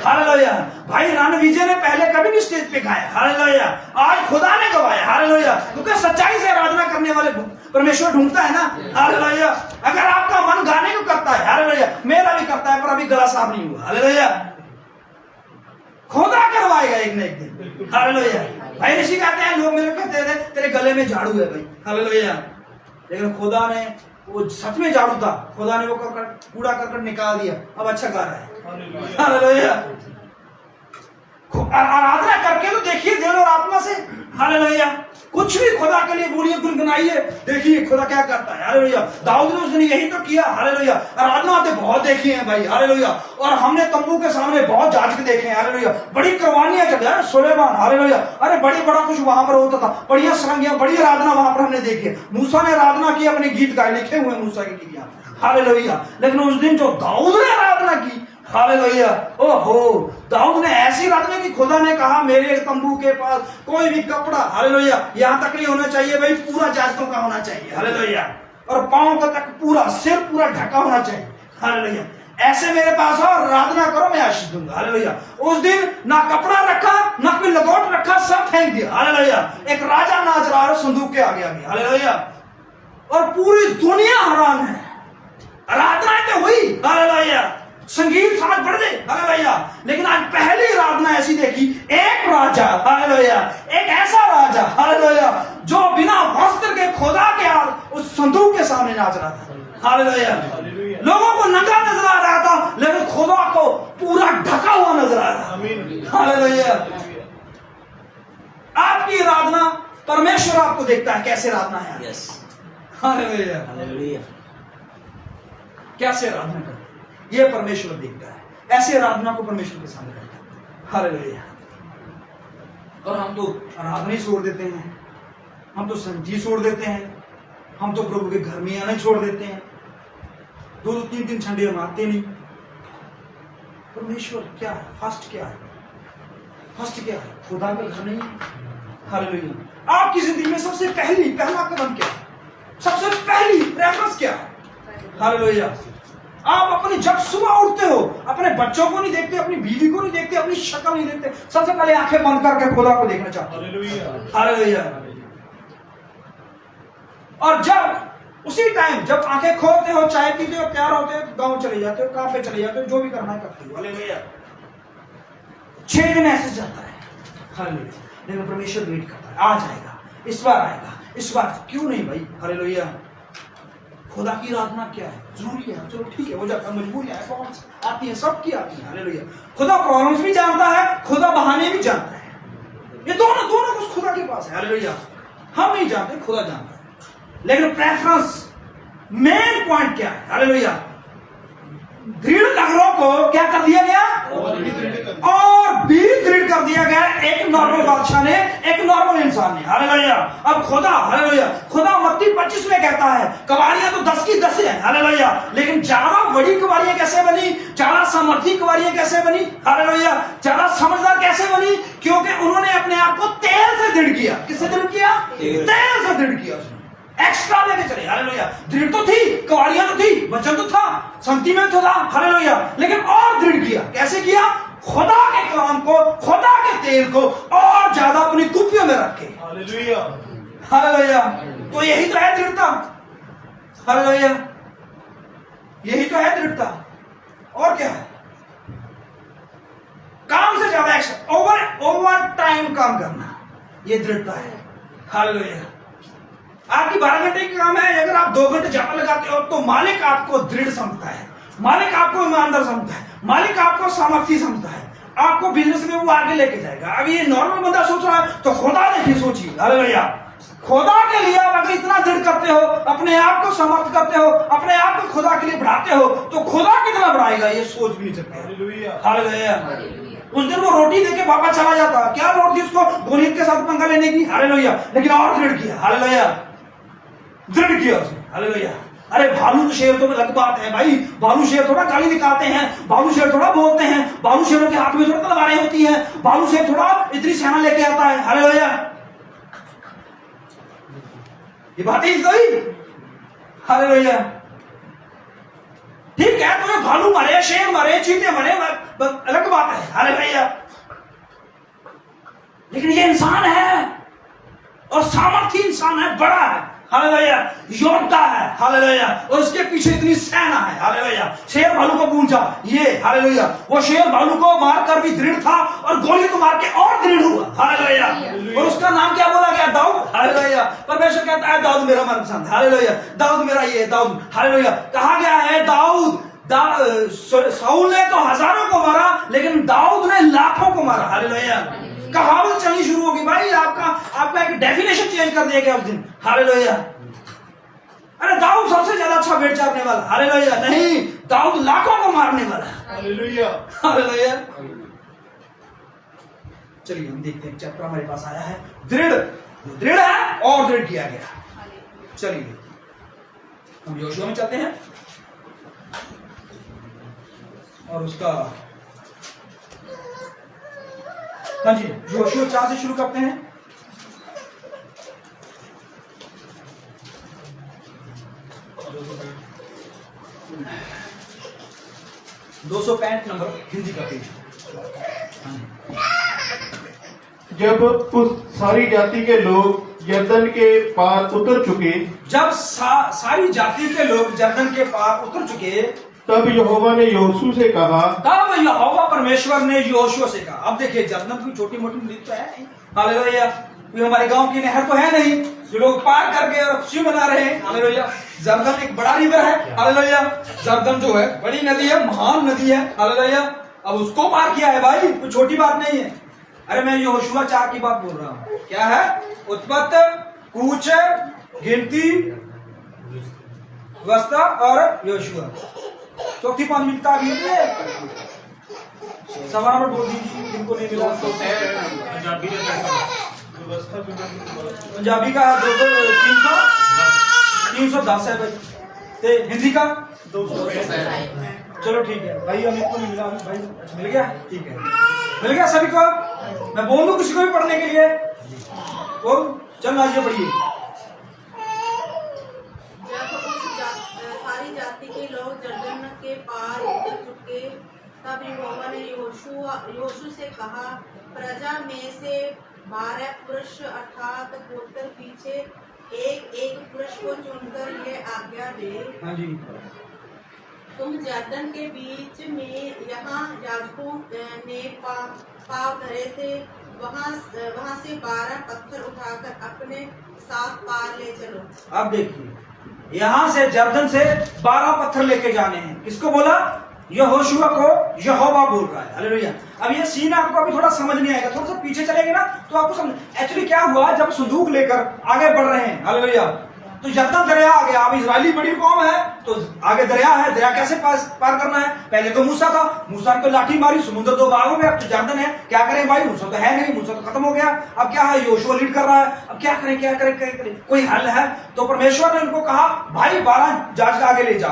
हालेलुया। भाई रणविजय ने पहले कभी नहीं स्टेज पे गाया, हालेलुया, आज खुदा ने गवाया, हालेलुया, क्योंकि सच्चाई से आराधना करने वाले परमेश्वर ढूंढता है ना, हालेलुया। अगर आपका मन गाने को करता है, हालेलुया, मेरा भी करता है, पर अभी गला साफ नहीं हुआ, हालेलुया, खुदा करवाएगा एक न एक दिन, हालेलुया। भाई ऋषि कहते हैं, लोग मेरे कहते हैं तेरे गले में झाड़ू है भाई, हालेलुया, लेकिन खुदा ने, वो सच में झाड़ू था, खुदा ने वो कूड़ा करकट निकाल दिया, अब अच्छा गा रहा है, हालेलुया। आराधना करके तो देखिए दिल और आत्मा से, हालेलुया। कुछ भी खुदा के लिए बोलिए, गुनगुनाइए, देखिए खुदा क्या करता है, हालेलुया। दाऊद ने उस दिन यही तो किया, हालेलुया। आराधना तो बहुत देखी है भाई, हालेलुया, और हमने तंबू के सामने बहुत जांच के देखे हैं, हालेलुया। बड़ी कुर्बानियां चल रही है, सुलेमान, हालेलुया, अरे बड़ा कुछ वहां पर होता था, बढ़िया सरंगियां, बड़ी आराधना वहां पर हमने देखी है। मूसा ने आराधना की, अपने गीत गाए, लिखे हुए मूसा के गीत, हालेलुया। लेकिन उस दिन जो दाऊद ने आराधना की, हालेलुया, ओहो, दाऊद ने ऐसी आराधना की, खुदा ने कहा मेरे तंबू के पास कोई भी कपड़ा, हालेलुया, यहां तक नहीं होना चाहिए भाई, पूरा जाजतों का होना चाहिए, हालेलुया, और पांव तक पूरा, सिर पूरा ढका होना चाहिए, हालेलुया। ऐसे मेरे पास आओ, आराधना करो, मैं आशीष दूंगा, हालेलुया। उस दिन ना कपड़ा रखा, ना कोई लगोट रखा, सब फेंक दिया, हालेलुया। एक राजा नाच रहा है संदूक के आगे आगे, हालेलुया, और पूरी दुनिया हैरान है। आराधना तो हुई, हालेलुया, संगीत साथ बढ़ गए, हालेलुया, लेकिन आज पहली आराधना ऐसी देखी, एक राजा, हालेलुया, एक ऐसा राजा, हालेलुया, जो बिना वस्त्र के खुदा के उस संदूक के सामने नाच रहा था, हालेलुया। लोगों को नंगा नजर आ रहा था, लेकिन खुदा को पूरा ढका हुआ नजर आ रहा था, हालेलुया। आपकी आराधना, परमेश्वर आपको देखता है कैसे आराधना है, यस, हालेलुया, हालेलुया। कैसे आराधना करते, ये परमेश्वर देखता है। ऐसे आराधना को परमेश्वर पसंद करता है। हालेलुया। और हम तो आराधना ही छोड़ देते हैं, हम तो संगति छोड़ देते हैं, हम तो प्रभु के घर में आना छोड़ देते हैं, 2-2 3-3 संडे हम आते नहीं। परमेश्वर क्या है? फर्स्ट क्या है? फर्स्ट क्या है? खुदा का घर नहीं है। हालेलुया। आपकी जिंदगी में सबसे पहला कदम क्या है? सबसे पहली रेफरेंस क्या है? हालेलुया। आप अपने जब सुबह उठते हो अपने बच्चों को नहीं देखते, अपनी बीवी को नहीं देखते, अपनी शक्ल नहीं देखते, सबसे पहले आंखें बंद करके खुदा को देखना चाहते हो। हालेलुया। और जब उसी टाइम जब आंखें खोलते हो, चाय पीते हो, तैयार होते हो, गांव चले जाते हो, काम पे चले जाते हो, जो भी करना है करते हो। हालेलुया। 6 दिन ऐसे जाता है। हालेलुया। लेकिन परमेश्वर वेट करता है, आ जाएगा, इस बार आएगा, इस बार क्यों नहीं भाई? हालेलुया। खुदा की आराधना क्या है? जरूरी है, चलो ठीक है, हो जाता है, मजबूरियां आती हैं, सबकी आती है। हालेलुया। खुदा प्रॉब्लम्स भी जानता है, खुदा बहाने भी जानता है, ये दोनों कुछ खुदा के पास है। हालेलुया। हम नहीं जानते, खुदा जानता है। लेकिन प्रेफरेंस मेन पॉइंट क्या है? हालेलुया। दृढ़ नगरों को क्या कर दिया गया? और भी दृढ़ कर दिया गया एक नॉर्मल बादशाह ने, एक नॉर्मल इंसान ने। हालेलुया। अब खुदा, हालेलुया, खुदा मत्ती 25 में कहता है कवारियां तो 10 की 10 है। हालेलुया। लेकिन ज्यादा बड़ी कवारियां कैसे बनी? ज्यादा सामर्थी कवारियां कैसे बनी? हालेलुया। ज्यादा समझदार कैसे बनी? क्योंकि उन्होंने अपने आप को तेल से दृढ़ किया। किससे दृढ़ किया? तेल से दृढ़ किया। एक्स्ट्रा लेके चले। हालेलुया। दृढ़ तो थी, कवारियां तो थी, वचन तो था, संगति में तो था। हालेलुया। लेकिन और दृढ़ किया। कैसे किया? खुदा के कलाम को, खुदा के तेल को और ज्यादा अपनी कुप्पियों में रखे। हालेलुया। हालेलुया। तो यही तो है दृढ़ता। हालेलुया। यही तो है दृढ़ता। और क्या है? काम से ज्यादा एक्शन, ओवर टाइम काम करना, ये दृढ़ता है। हालेलुया। आपकी 12 घंटे की काम है, अगर आप 2 घंटे ज्यादा लगाते हो तो मालिक आपको दृढ़ समझता है, मालिक आपको ईमानदार समझता है, मालिक आपको सामर्थी समझता है, आपको बिजनेस में वो आगे लेके जाएगा। अभी ये नॉर्मल बंदा सोच रहा है तो खुदा देखिए, सोचिए। हालेलुया। खुदा के लिए आप अगर इतना दृढ़ करते हो, अपने आप को समर्थ करते हो, अपने आप को खुदा के लिए बढ़ाते हो, तो खुदा कितना बढ़ाएगा ये सोच भी नहीं सकते। हालेलुया। उस दिन वो रोटी देके पापा चला जाता, क्या लोड़ थी उसको गोलियत के साथ पंगा लेने की? हालेलुया। लेकिन और दृढ़ किया। हालेलुया। दृढ़ किया उसने। हालेलुया। अरे भालू तो शेर तो अलग बात है भाई, भालू शेर थोड़ा गाली दिखाते हैं, भालू शेर थोड़ा बोलते हैं, भालू शेरों के हाथ में थोड़ा तलवारें होती हैं, भालू शेर थोड़ा इतनी सेना लेके आता है। हालेलुया। ये बातें ही गई। हालेलुया। ठीक है, तुम्हें भालू मारे, शेर मारे, चीते मारे, अलग बात है। हालेलुया। लेकिन ये इंसान है और सामर्थी इंसान है, बड़ा है। हालेलुया। योद्धा है। हालेलुया। और उसके पीछे इतनी सेना है। हालेलुया। शेर भालू को पूछा ये। हालेलुया। वो शेर भालू को मारकर भी दृढ़ था और गोली को मार के और दृढ़ हुआ। हालेलुया। और उसका नाम क्या बोला गया? दाऊद। हालेलुया। परमेश्वर कहता है दाऊद मेरा मनपसंद। हालेलुया। दाऊद मेरा ये दाऊद। हालेलुया। कहा गया है दाऊद, साउल ने तो हजारों को मारा लेकिन दाऊद ने लाखों को मारा। हालेलुया। कहावत चलनी शुरू होगी भाई, आपका एक डेफिनेशन चेंज कर दिया गया उस दिन। हालेलुया। अरे दाऊद सबसे ज्यादा अच्छा भेड़ चारने वाला। हालेलुया। नहीं, दाऊद लाखों को मारने वाला। हालेलुया। हालेलुया। चलिए हम देखते हैं, चैप्टर हमारे पास आया है दृढ़ है और दृढ़ किया गया। चलिए हम योशुआ में चलते हैं और उसका, हाँ जी, योशुआ 4 से शुरू करते हैं। $265 नंबर हिंदी का पेज। जब उस सारी जाति के लोग यरदन के पार उतर चुके, जब सारी जाति के लोग यरदन के पार उतर चुके, तब यहोवा ने यहोशू से कहा, तब यहोवा परमेश्वर ने यहोशू से कहा। अब देखिए यरदन की छोटी मोटी नदी तो है नहीं। हालेलुया। कोई हमारे गांव की नहर तो है नहीं जो लोग पार करके खुशी मना रहे हैं। हालेलुया। यरदन एक बड़ा रिवर है। हालेलुया। यरदन जो है बड़ी नदी है, महान नदी है। हालेलुया। अब उसको पार किया है भाई, कोई छोटी बात नहीं है। अरे मैं यहोशुआ 4 की बात बोल रहा हूं। क्या है? उत्पत्ति, कूच, गिनती, व्यवस्था और यहोशुआ। चौथी 5 मिनट आ गई है। सवा नंबर बोल दीजिए जिनको नहीं मिला। पंजाबी का 310 है भाई, ते हिंदी का 200। चलो ठीक है भाई, अमित को नहीं मिला भाई। अच्छा मिल गया, ठीक है मिल गया सभी को। मैं बोल दूं किसी को भी पढ़ने के लिए, बोल चल आज ये पढ़िए। जब सारी जाति के लोग जर्दन के पार उतर चुके, तब यहोवा ने यहोशू से कहा, प्रजा में से 12 पुरुष अर्थात गोत्र पीछे एक पुरुष को चुनकर यह आज्ञा दे, हाँ जी, तुम जर्दन के बीच में यहाँ याजकों ने पाँव धरे थे, वहाँ से 12 पत्थर उठाकर अपने साथ पार ले चलो। अब देखिए यहाँ से जर्दन से 12 पत्थर लेके जाने हैं। किसको बोला? यहोशुआ को यहोवा बोल रहा है। हालेलुया। अब ये सीन आपको अभी थोड़ा समझ नहीं आएगा, थोड़ा सा पीछे चलेंगे ना तो आपको समझ। एक्चुअली क्या हुआ, जब संदूक लेकर आगे बढ़ रहे हैं, हालेलुया, तो यरदन दरिया आ गया। अब इजरायली बड़ी कौम है तो आगे दरिया है, दरिया कैसे पार करना है? पहले तो मूसा था, मूसा को लाठी मारी, समुद्र 2 भाग हो गया। अब तो यरदन है, क्या करें भाई? मूसा तो है नहीं, मूसा तो खत्म हो गया। अब क्या है? यहोशुआ लीड कर रहा है। अब क्या करें, क्या करें? कोई हल है? तो परमेश्वर ने उनको कहा, भाई 12 जाज आगे ले जा।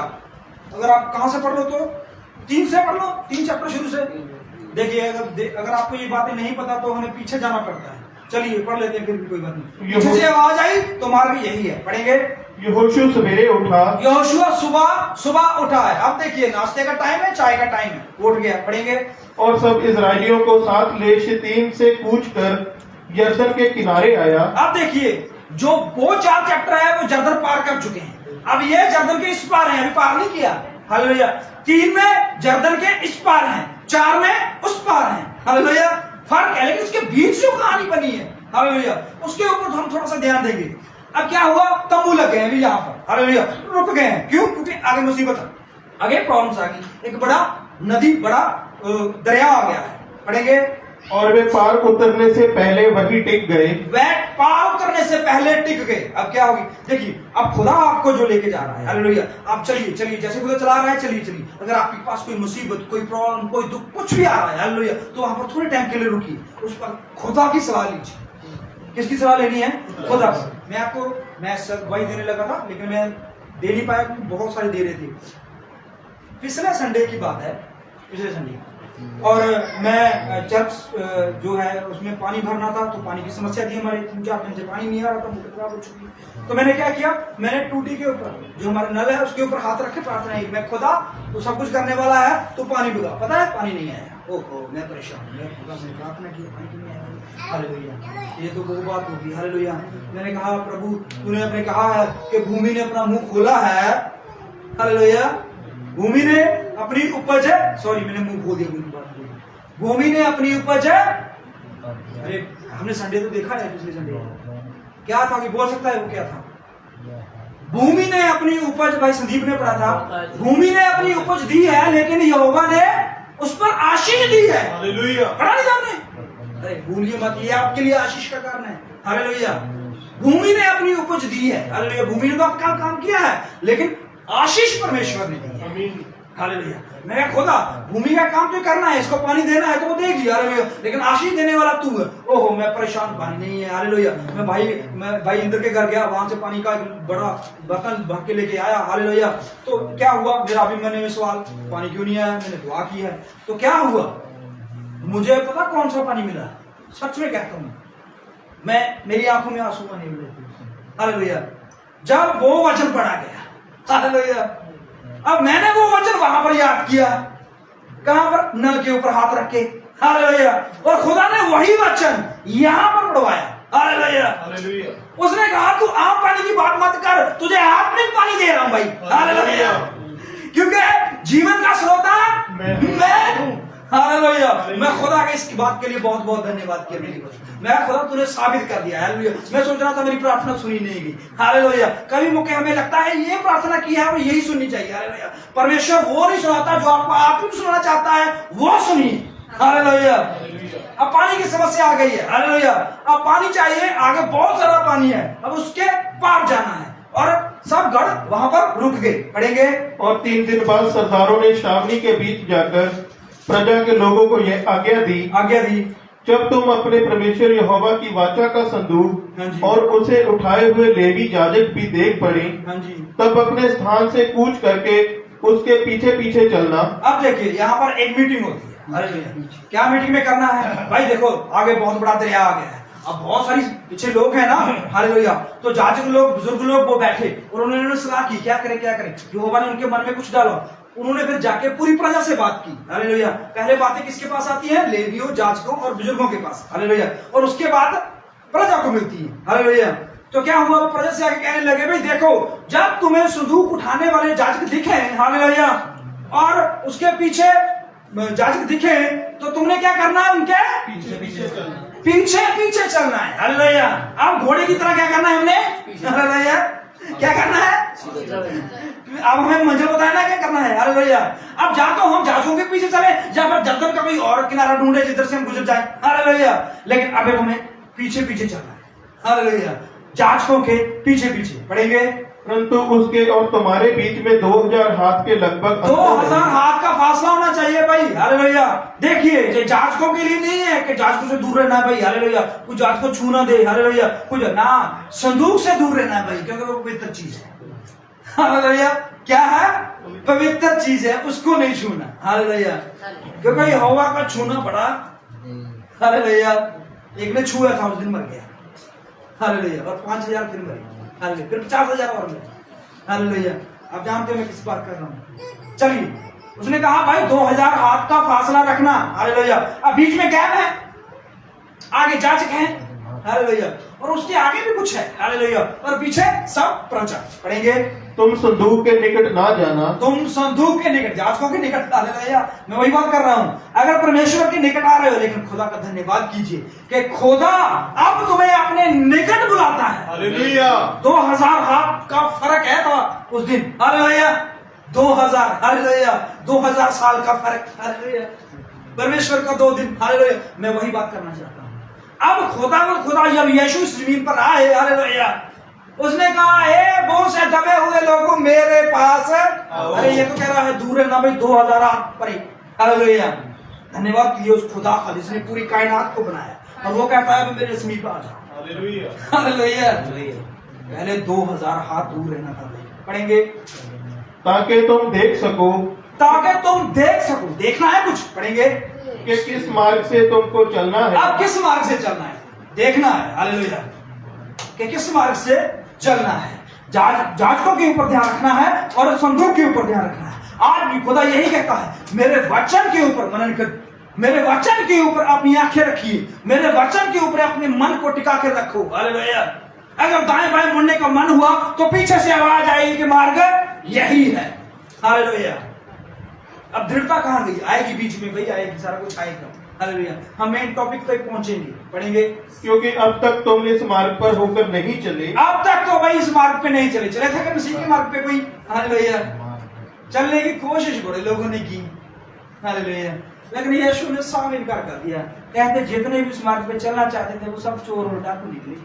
अगर आप कहां से पढ़ लो तो 3 से पढ़ लो, 3 चैप्टर शुरू से। देखिए अगर आपको ये बातें नहीं पता तो हमें पीछे जाना पड़ता है। चलिए पढ़ लेते हैं, फिर भी कोई बात नहीं। पीछे से आवाज आई तो मार्ग यही है, पढ़ेंगे। यहोशू सवेरे उठा, यहोशुआ सुबह उठा है। अब देखिए नाश्ते का टाइम है, चाय का टाइम है, उठ गया, पढ़ेंगे। और सब इजरायलियों को साथ ले शितीम से कूच कर यरदन के किनारे आया। अब देखिए जो वो 4 चैप्टर है वो जर्दन पार कर चुके हैं। अब ये जर्दन के इस पार है, अभी पार नहीं किया। हालेलुया। 3 में जर्दन के इस पार हैं, 4 में उस पार हैं। हालेलुया। फर्क है, लेकिन उसके बीच जो कहानी बनी है, हालेलुया, उसके ऊपर हम थोड़ा सा ध्यान देंगे। अब क्या हुआ? तंबू लग गए हैं यहाँ पर, हालेलुया, रुक गए हैं। क्यों? क्योंकि आगे मुसीबत है, आगे प्रॉब्लम्स आ गई। एक बड़ा नदी, बड़ा दरिया आ गया है, पढ़ेंगे। और वे पार उतरने से पहले वही टिक गए। वह पार उतरने से पहले टिक गए। अब क्या होगी? देखिए अब खुदा आपको जो लेके जा रहा है, हालेलुया, आप चलिए जैसे खुदा चला रहा है, चलिए। अगर आपके पास कोई मुसीबत, कोई प्रॉब्लम, कोई दुख, कुछ भी आ रहा है, हालेलुया, तो वहां पर थोड़े टाइम के लिए रुकिए, उस पर खुदा की सलाह लीजिए। किसकी सलाह लेनी है? खुदा की। मैं गवाही देने लगा था, लेकिन मैं दे नहीं पाया क्योंकि बहुत सारे दे रहे थे। पिछले संडे की बात है, पिछले संडे, और मैं चर्च जो है उसमें पानी भरना था, तो पानी की समस्या थी हमारे 3-4 दिन से पानी नहीं आ रहा था, मोटर खराब हो चुकी। तो मैंने क्या किया, मैंने टूटी के ऊपर जो हमारा नल है उसके ऊपर हाथ रख के प्रार्थना की, मैं खुदा तो सब कुछ करने वाला है, तो पानी बुला। पता है पानी नहीं आया। ओहो मैं परेशान, मैं खुदा से प्रार्थना की, पानी क्यों नहीं आया? हालेलुया, ये तो वो बात होगी। हालेलुया। मैंने कहा प्रभु तूने अपने कहा है कि भूमि ने अपना मुंह खोला है, हालेलुया, भूमि ने अपनी उपज है, सॉरी मैंने मुंह खोल दिया, भूमि ने अपनी उपज है। अरे हमने संडे तो देखा है, पिछले संडे क्या था कि बोल सकता है वो क्या था? भूमि ने अपनी उपज, भाई संदीप ने पढ़ा था, भूमि ने अपनी उपज दी है, लेकिन यहोवा ने उस पर आशीष दी है। हालेलुया। पढ़ा नहीं आपने? अरे भूलिए मत, ये आपके लिए आशीष का कारण है। हालेलुया। भूमि ने अपनी उपज दी है, हालेलुया, भूमि ने तो आपका काम किया है, लेकिन आशीष परमेश्वर ने दी है। हालेलुया। मैं खुदा भूमि का काम तो करना है, इसको पानी देना है तो वो देगी, हालेलुया, लेकिन आशीष देने वाला तू है। ओहो मैं परेशान, पानी नहीं है, हालेलुया। मैं भाई इंद्र के घर गया, वहां से पानी का बड़ा बर्तन भर के लेके आया, हालेलुया। तो क्या हुआ? मेरा अभी मन में सवाल, पानी क्यों नहीं आया? मैंने दुआ की है तो क्या हुआ? मुझे पता कौन सा पानी मिला, सच में कहता हूं, मेरी आंखों में आंसू आने लगे, हालेलुया, जब वो वचन पढ़ा गया, हालेलुया। अब मैंने वो वचन वहां पर याद किया, कहां पर? नल के ऊपर हाथ रख के, हालेलुया, और खुदा ने वही वचन यहां पर पढ़वाया, हालेलुया। उसने कहा तू आम पानी की बात मत कर, तुझे आत्मिक पानी दे रहा हूं भाई, हालेलुया, क्योंकि जीवन का स्रोता मैं हूं, हालेलुया। मैं खुदा के इसकी बात के लिए बहुत बहुत धन्यवाद किया। मेरी मैं खुदा तूने साबित कर दिया, हालेलुया। मैं सोच रहा था मेरी प्रार्थना सुनी नहीं गई, हालेलुया। कभी मौके हमें लगता है ये प्रार्थना की है और यही सुननी चाहिए, हालेलुया। परमेश्वर वो नहीं सुनाता जो आपको आत्मिक सुनना चाहता है, वो सुनिए, हालेलुया। अब पानी की समस्या आ गई है, हालेलुया, अब पानी चाहिए, आगे बहुत सारा पानी है, अब उसके पार जाना है, और सब गढ़ वहां पर रुक गए, पढ़ेंगे। और 3 दिन बाद सरदारों ने शामनी के बीच जाकर प्रजा के लोगों को यह आज्ञा दी। जब तुम अपने परमेश्वर यहोवा की वाचा का हाँ जी। संदूक और उसे उठाए हुए लेवी याजक भी देख पड़े, हाँ जी। तब अपने स्थान से कूच करके उसके पीछे पीछे चलना। अब देखिए यहाँ पर एक मीटिंग होती है। हालेलुया। क्या मीटिंग में करना है भाई? देखो आगे बहुत बड़ा दरिया आ गया है, अब बहुत सारी पीछे लोग हैं ना। हालेलुया। तो जाजक लोग, बुजुर्ग लोग वो बैठे और उन्होंने सलाह की क्या करें क्या करें। यहोवा ने उनके मन में कुछ डाला। उन्होंने फिर जाके पूरी प्रजा से बात की। हालेलुया। पहले बातें किसके पास आती है? लेवियों, जाजकों और बुजुर्गों के पास। हालेलुया। और उसके बाद प्रजा को मिलती है। हालेलुया। तो क्या हुआ? प्रजा से आके कहने लगे भाई देखो, जब तुम्हें संदूक उठाने वाले जाजक दिखे, हालेलुया, और उसके पीछे जाजक दिखे, तो तुमने क्या करना है? उनके पीछे पीछे चलना है। हालेलुया। अब घोड़े की तरह क्या करना है हमने? हालेलुया। क्या करना है? अब हमें मंजिल बताया ना क्या करना है। हालेलुया। अब जा तो हम जाजकों के पीछे चले, या फिर जर्दन का कोई और किनारा ढूंढे जिधर से हम गुजर जाए। हालेलुया। लेकिन अब हमें पीछे पीछे चलना है। हालेलुया। जाजकों के पीछे पीछे पड़ेंगे। परंतु उसके और तुम्हारे बीच में 2000 हाथ के लगभग 2000 हाथ का फासला होना चाहिए भाई। हालेलुया। देखिए ये जाजकों के लिए नहीं है कि जाजकों से दूर रहना है भाई। हालेलुया। कोई जाज को छू ना दे। हालेलुया। कुछ ना, संदूक से दूर रहना है भाई, क्योंकि वो पवित्र चीज है। हालेलुया। क्या है? पवित्र चीज है, उसको नहीं छूना। हालेलुया। क्योंकि यहोवा का छूना बड़ा। हालेलुया। एक ने छुआ था, उस दिन मर गया। हालेलुया। और 5000 फिर मरे। हालेलुया। फिर 50,000 और मरे। हालेलुया। आप जानते हो मैं किस बात कर रहा हूं। चलिए, उसने कहा भाई 2000 हाथ का फासला रखना। हालेलुया। अब बीच में गैप है, आगे जाजक है। हालेलुया। और उसके आगे भी कुछ है। हालेलुया। और पीछे सब प्रजा पढ़ेंगे। तुम संदूक के निकट ना जाना। तुम संदूक के निकट, जाजकों के निकट। हालेलुया। मैं वही बात कर रहा हूं। अगर परमेश्वर के निकट आ रहे हो, लेकिन खुदा का धन्यवाद कीजिए कि खुदा अब तुम्हें अपने निकट बुलाता है। हालेलुया। 2000 हाथ का फर्क है था उस दिन। हालेलुया। 2000। हालेलुया। 2000 साल का फर्क। हालेलुया। परमेश्वर का 2 दिन। हालेलुया। मैं वही बात करना चाहता हूं। अब खुदा जब यीशु जमीन पर आए, हालेलुया, उसने कहा हे बोझ से दबे हुए लोगों मेरे पास। अरे ये तो कह रहा है दूर है ना भाई, 2000 हाथ परे। हालेलुया। धन्यवाद कीजिए उस खुदा का जिसने पूरी कायनात को बनाया, और वो कहता है मेरे समीप आ जाओ। हालेलुया। हालेलुया। पहले 2000 हाथ दूर रहना था भाई। पढ़ेंगे। ताकि तुम देख सको, ताकि तुम देख सको। देखना है कुछ। पढ़ेंगे कि किस मार्ग से तुमको चलना है। अब किस मार्ग से चलना है देखना है। हालेलुया। कि किस मार्ग से चलना है। जाजकों के ऊपर ध्यान रखना है और संदूक के ऊपर ध्यान रखना है। आज भी खुदा यही कहता है, मेरे वचन के ऊपर मनन कर, मेरे वचन के ऊपर अपनी आंखें रखिए, मेरे वचन के ऊपर अपने मन को टिका कर रखो। हालेलुया। अगर दाएं बाएं मुड़ने का मन हुआ तो पीछे से आवाज आएगी कि मार्ग यही है। हालेलुया। अब दृढ़ता कहां गई? आएगी बीच में भाई, आएगी, सारा कुछ आएगा। हालेलुया। हम मेन टॉपिक पे पहुंचेंगे। पढ़ेंगे। क्योंकि अब तक तुम इस मार्ग पर होकर नहीं चले। अब तक तो भाई इस मार्ग पे नहीं चले थे कि मसीह के मार्ग पे कोई। हालेलुया। चलने की कोशिश बड़े लोगों ने की। हालेलुया। लेकिन यीशु ने साफ इनकार कर दिया। कहते जितने भी इस मार्ग पे चलना चाहते थे वो सब चोर और डाकू निकले।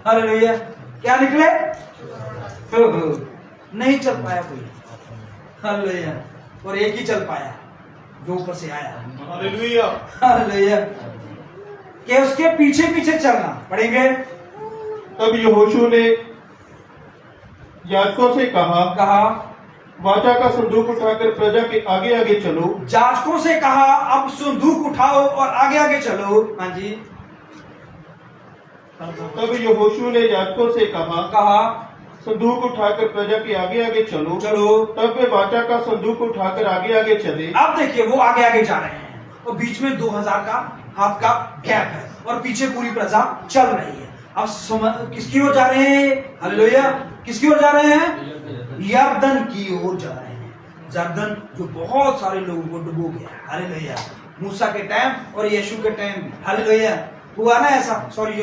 हालेलुया। क्या निकले? नहीं चल पाया कोई। हालेलुया। और एक ही चल पाया जो ऊपर से आया। हालेलुया। हालेलुया। कि उसके पीछे पीछे चलना। पढ़ेंगे। तब यहोशू ने याजकों से कहा वाचा का संदूक उठाकर प्रजा के आगे आगे चलो। जाजकों से कहा अब संदूक उठाओ और आगे आगे चलो। हाँ जी। तब यहोशू ने याजकों से कहा संदूक उठाकर प्रजा के आगे आगे चलो। तब वे वाचा का संदूक उठाकर आगे आगे चले। अब देखिए वो आगे आगे जा रहे हैं और बीच में 2000 का हाथ का गैप है और पीछे पूरी प्रजा चल रही है। अब किसकी ओर जा रहे हैं? हालेलुया। किसकी ओर जा रहे हैं? यरदन की ओर जा रहे हैं। यरदन जो बहुत सारे लोगों को डुबो गया। हालेलुया। मूसा के टाइम और यीशु के टाइम। हालेलुया। हुआ ना ऐसा? सॉरी,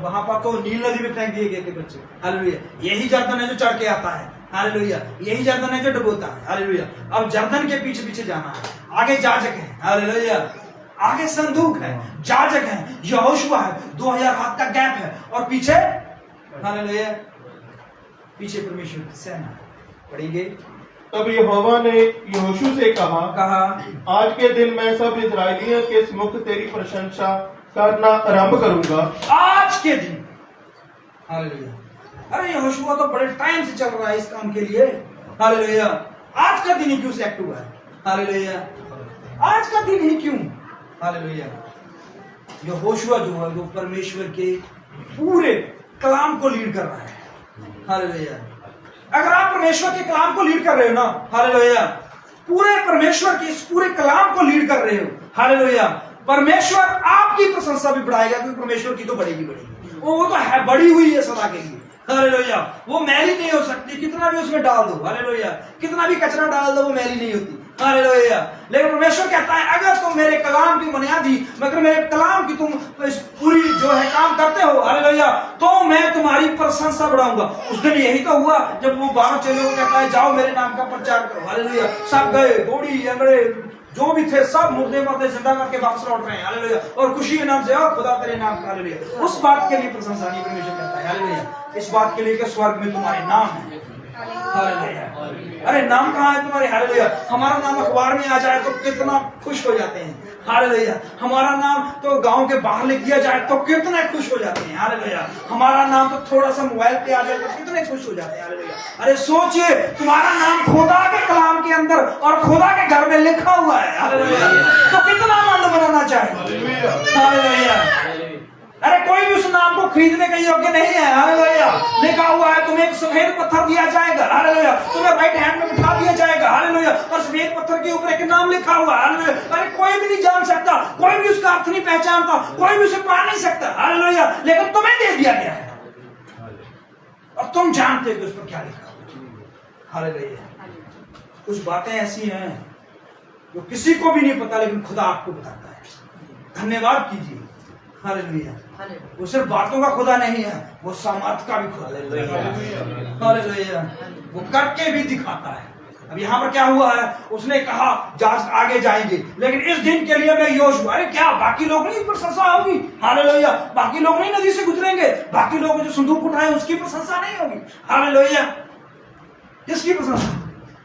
वहां पर तो नील नदी में फेंक दिए गए थे बच्चे। हालेलुया। यही जर्दन है जो चढ़ के आता है। हालेलुया। यही जर्दन है जो डुबोता है। हालेलुया। अब जर्दन के पीछे पीछे जाना है। आगे जाजक है। हालेलुया। आगे संदूक है, जाजक है, यहोशुआ है, 2000 हाथ का गैप है और पीछे हालेलुया, पीछे परमेश्वर की सेना। पढ़ेंगे। तब यहोवा ने यहोशू से कहा, आज के दिन मैं सब इस्राएलियों के सम्मुख तेरी प्रशंसा करना आरंभ करूंगा। आज के दिन, हालेलुया। अरे यहोशू तो बड़े टाइम से चल रहा है इस काम के लिए, हालेलुया। आज का दिन ही क्यों सेलेक्ट हुआ है, हालेलुया। आज का दिन ही क्यों, हालेलुया। यहोशू जो है वो परमेश्वर के पूरे कलाम को लीड कर रहा है, हालेलुया। अगर आप परमेश्वर के कलाम को लीड कर रहे हो ना, हालेलुया, पूरे परमेश्वर के इस पूरे कलाम को लीड कर रहे हो, हालेलुया, परमेश्वर आपकी प्रशंसा भी बढ़ाएगा, क्योंकि परमेश्वर की तो बढ़ेगी बढ़ेगी, वो तो है बढ़ी हुई है सदा के लिए, हालेलुया। वो मैली नहीं हो सकती, कितना भी उसमें डाल दो, हालेलुया, कितना भी कचरा डाल दो वो मैली नहीं होती, हालेलुया। लेकिन परमेश्वर कहता है अगर तुम मेरे कलाम की बुनियादी, मगर मेरे कलाम की तुम इस पूरी जो है काम करते हो, हालेलुया, तो मैं तुम्हारी प्रशंसा बढ़ाऊंगा। उस दिन यही तो हुआ जब वो 12 चेलों को कहता है जाओ मेरे नाम का प्रचार करो, हालेलुया। सब गए, बूढ़ी अंगड़े जो भी थे सब मुर्दे मरदे जिंदा करके वापस लौट रहे हैं, हालेलुया। और खुशी के नाम से आओ खुदा तेरे नाम का, हालेलुया। उस बात के लिए प्रशंसा नहीं परमेश्वर करता है, हालेलुया। इस बात के लिए कि स्वर्ग में तुम्हारे नाम है, हालेलुया। अरे नाम कहाँ है तुम्हारे, हालेलुया। हमारा नाम अखबार में आ जाए तो कितना खुश हो जाते हैं, हालेलुया। हमारा नाम तो गांव के बाहर लिख दिया जाए तो कितने खुश हो जाते हैं, हालेलुया। हमारा नाम तो थोड़ा सा मोबाइल पे आ जाए तो कितने खुश हो जाते हैं, हालेलुया। अरे सोचिए तुम्हारा नाम खुदा के कलाम के अंदर और खुदा के घर में लिखा हुआ है, हालेलुया, तो कितना आनंद मनाना चाहिए, हालेलुया। अरे कोई भी उस नाम को खरीदने के योग्य नहीं है, हालेलुया। लिखा हुआ है तुम्हें एक सफेद पत्थर दिया जाएगा, हालेलुया, तुम्हें राइट हैंड में बिठा दिया जाएगा, हालेलुया, और सफेद पत्थर के ऊपर एक नाम लिखा हुआ है, हालेलुया। अरे कोई भी नहीं जान सकता, कोई भी उसका अर्थ नहीं पहचानता, कोई भी उसे पा नहीं सकता, हालेलुया, लेकिन तुम्हें दे दिया गया है और तुम जानते हो कि उस पर क्या लिखा हुआ, हालेलुया। कुछ बातें ऐसी हैं जो किसी को भी नहीं पता, लेकिन खुदा आपको बताता है। धन्यवाद कीजिए, हालेलुया। वो सिर्फ बातों का खुदा नहीं है, वो सामर्थ का भी खुदा है, हालेलुया। वो करके भी दिखाता है। अब यहाँ पर क्या हुआ है, उसने कहा जाज आगे जाएंगे, लेकिन इस दिन के लिए मैं योश हूं। अरे क्या बाकी लोग नहीं प्रशंसा होगी, हालेलुया। बाकी लोग नहीं नदी से गुजरेंगे, बाकी लोग जो संदूक उठाए उसकी प्रशंसा नहीं होगी, हालेलुया। किसकी प्रशंसा,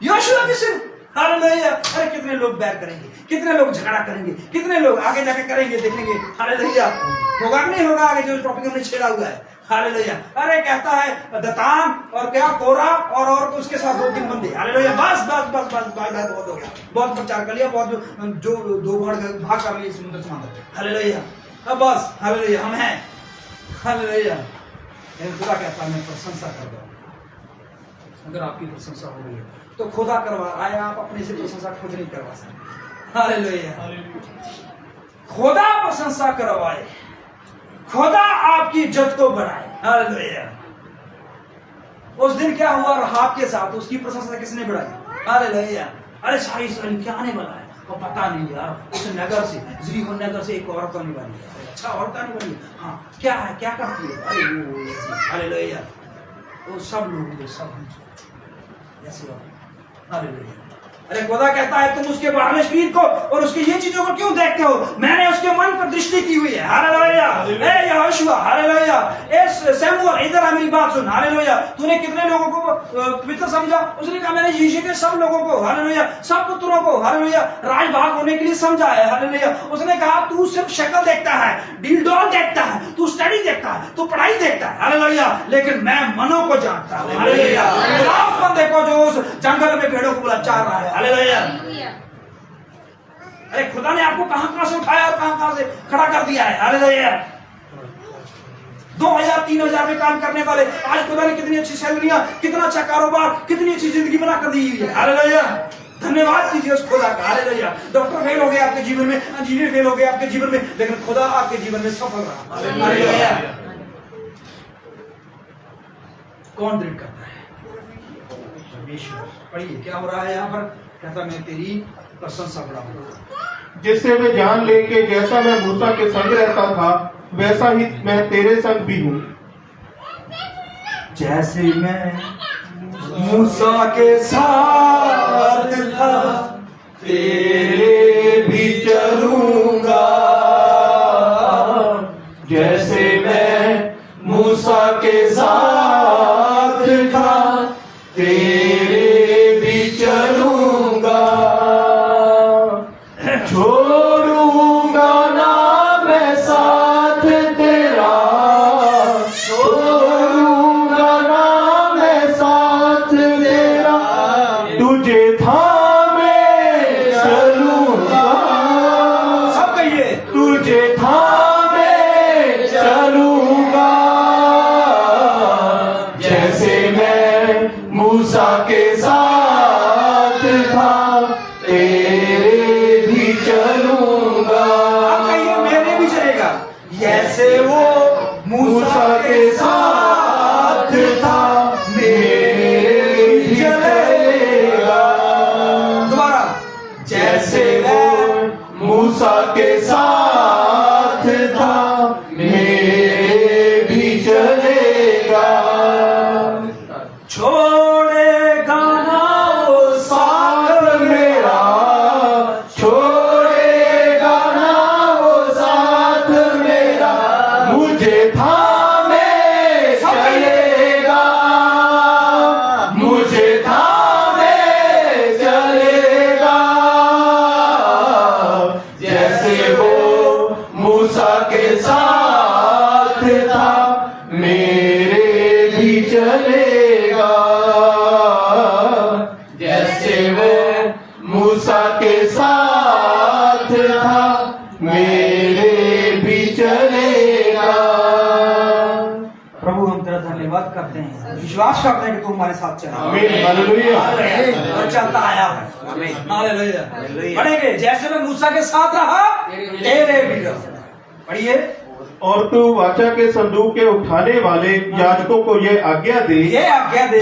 योशुआ की सिर्फ, हालेलुया। अरे कितने लोग बैर करेंगे, कितने लोग झगड़ा करेंगे, कितने लोग आगे जाके करेंगे, देखेंगे, हालेलुया। होगा कि नहीं होगा आगे जो टॉपिक हमने छेड़ा हुआ है, हालेलुया। अरे कहता है दतान और क्या कोरा और उसके साथ 2-3 बंदे, हालेलुया। बस बस बस बस बहुत हो गया, बहुत प्रचार कर लिया, बहुत जो 2 भाग कर लिए समुद्र समांतर, हालेलुया। अब बस, हालेलुया, हम हैं, हालेलुया। खुदा कहता है मैं प्रशंसा कर रहा हूं। अगर आपकी प्रशंसा हो रही है तो खुदा करवा रहा है, आप अपने से प्रशंसा खुद नहीं करवा सकते, हालेलुया। खुदा प्रशंसा करवाए, खुदा आपकी इज्जत को बढ़ाए, हालेलुया। उस दिन क्या हुआ राहब के साथ, उसकी प्रशंसा किसने बढ़ाई, हालेलुया। अरे सारी इस्राएल क्या आने वाला है, और पता नहीं यार, उस नगर से, यरीहो नगर से एक औरत आने वाली है। अच्छा औरत आने वाली है, हाँ क्या है, क्या करती है, अरे वो, हालेलुया। वो सब लोग सब ऐसे, हालेलुया। अरे खुदा कहता है तुम उसके बाहर शरीर को और उसके ये चीजों को क्यों देखते हो, मैंने उसके मन पर दृष्टि की हुई है, हालेलुया। ए यहोशुआ, हालेलुया। ए शमूएल, इधर आ मेरी बात सुन, हालेलुया। तूने कितने लोगों को पवित्र समझा, उसने कहा मैंने यीशु के सब लोगों को, हालेलुया, सब पुत्रों को, हालेलुया, राजभाग होने के लिए समझा है, हालेलुया। उसने कहा तू सिर्फ शक्ल देखता है, डील डॉल देखता है, तू स्टडी देखता है, तू पढ़ाई देखता है, हालेलुया, लेकिन मैं मनों को जानता हूं, हालेलुया। उस बंदे को जो उस जंगल में भेड़ों को बुला चार रहा है, हालेलुया। अरे खुदा ने आपको कहां से उठाया और कहां से खड़ा कर दिया है, हालेलुया। 2000-3000 में काम करने वाले आज खुदा ने कितनी अच्छी सैलरियां, कितना अच्छा कारोबार, कितनी अच्छी जिंदगी बना कर दी हुई है, हालेलुया। धन्यवाद कीजिए उस खुदा का, हालेलुया। डॉक्टर फेल हो गए आपके जीवन में, इंजीनियर फेल हो गए आपके जीवन में, लेकिन खुदा आपके जीवन में सफल रहा, हालेलुया। कौन दृढ़ करता है, परमेश्वर। पढ़िए क्या हो रहा है यहाँ पर, कहता मैं तेरी प्रशंसा बढ़ाऊंगा, जिससे वे जान ले कि जैसा मैं मूसा के संग रहता था वैसा ही मैं तेरे संग भी हूँ। जैसे मैं मूसा के साथ था तेरे भी चलूंगा, जैसे मैं मूसा के साथ था तेरे भी चलूंगा। मूसा के साथ था तेरे भी चलूंगा। आप कहिए मेरे भी चलेगा। जैसे वो मूसा के साथ था मेरे भी चलेगा। दोबारा, जैसे वो मूसा के साथ था मेरे भी चलेगा। छोड़ेगा ना वो साथ मेरा छोड़ेगा ना वो साथ मेरा, मुझे थामे चलेगा, मुझे थामे चलेगा। जैसे वो मूसा के साथ था मेरे भी चलेगा। जैसे वो मूसा के साथ था मेरे भी चलेगा। प्रभु हम तेरा धन्यवाद करते हैं, विश्वास करते हैं कि तू हमारे साथ चला आमीन, हालेलुया। और चलता आया है। हालेलुया। पढ़ेंगे, जैसे मैं मूसा के साथ रहा तेरे भी रहा। पढ़िए, और तू वाचा के संदूक के उठाने वाले याजकों को ये आज्ञा दे, ये आज्ञा दे,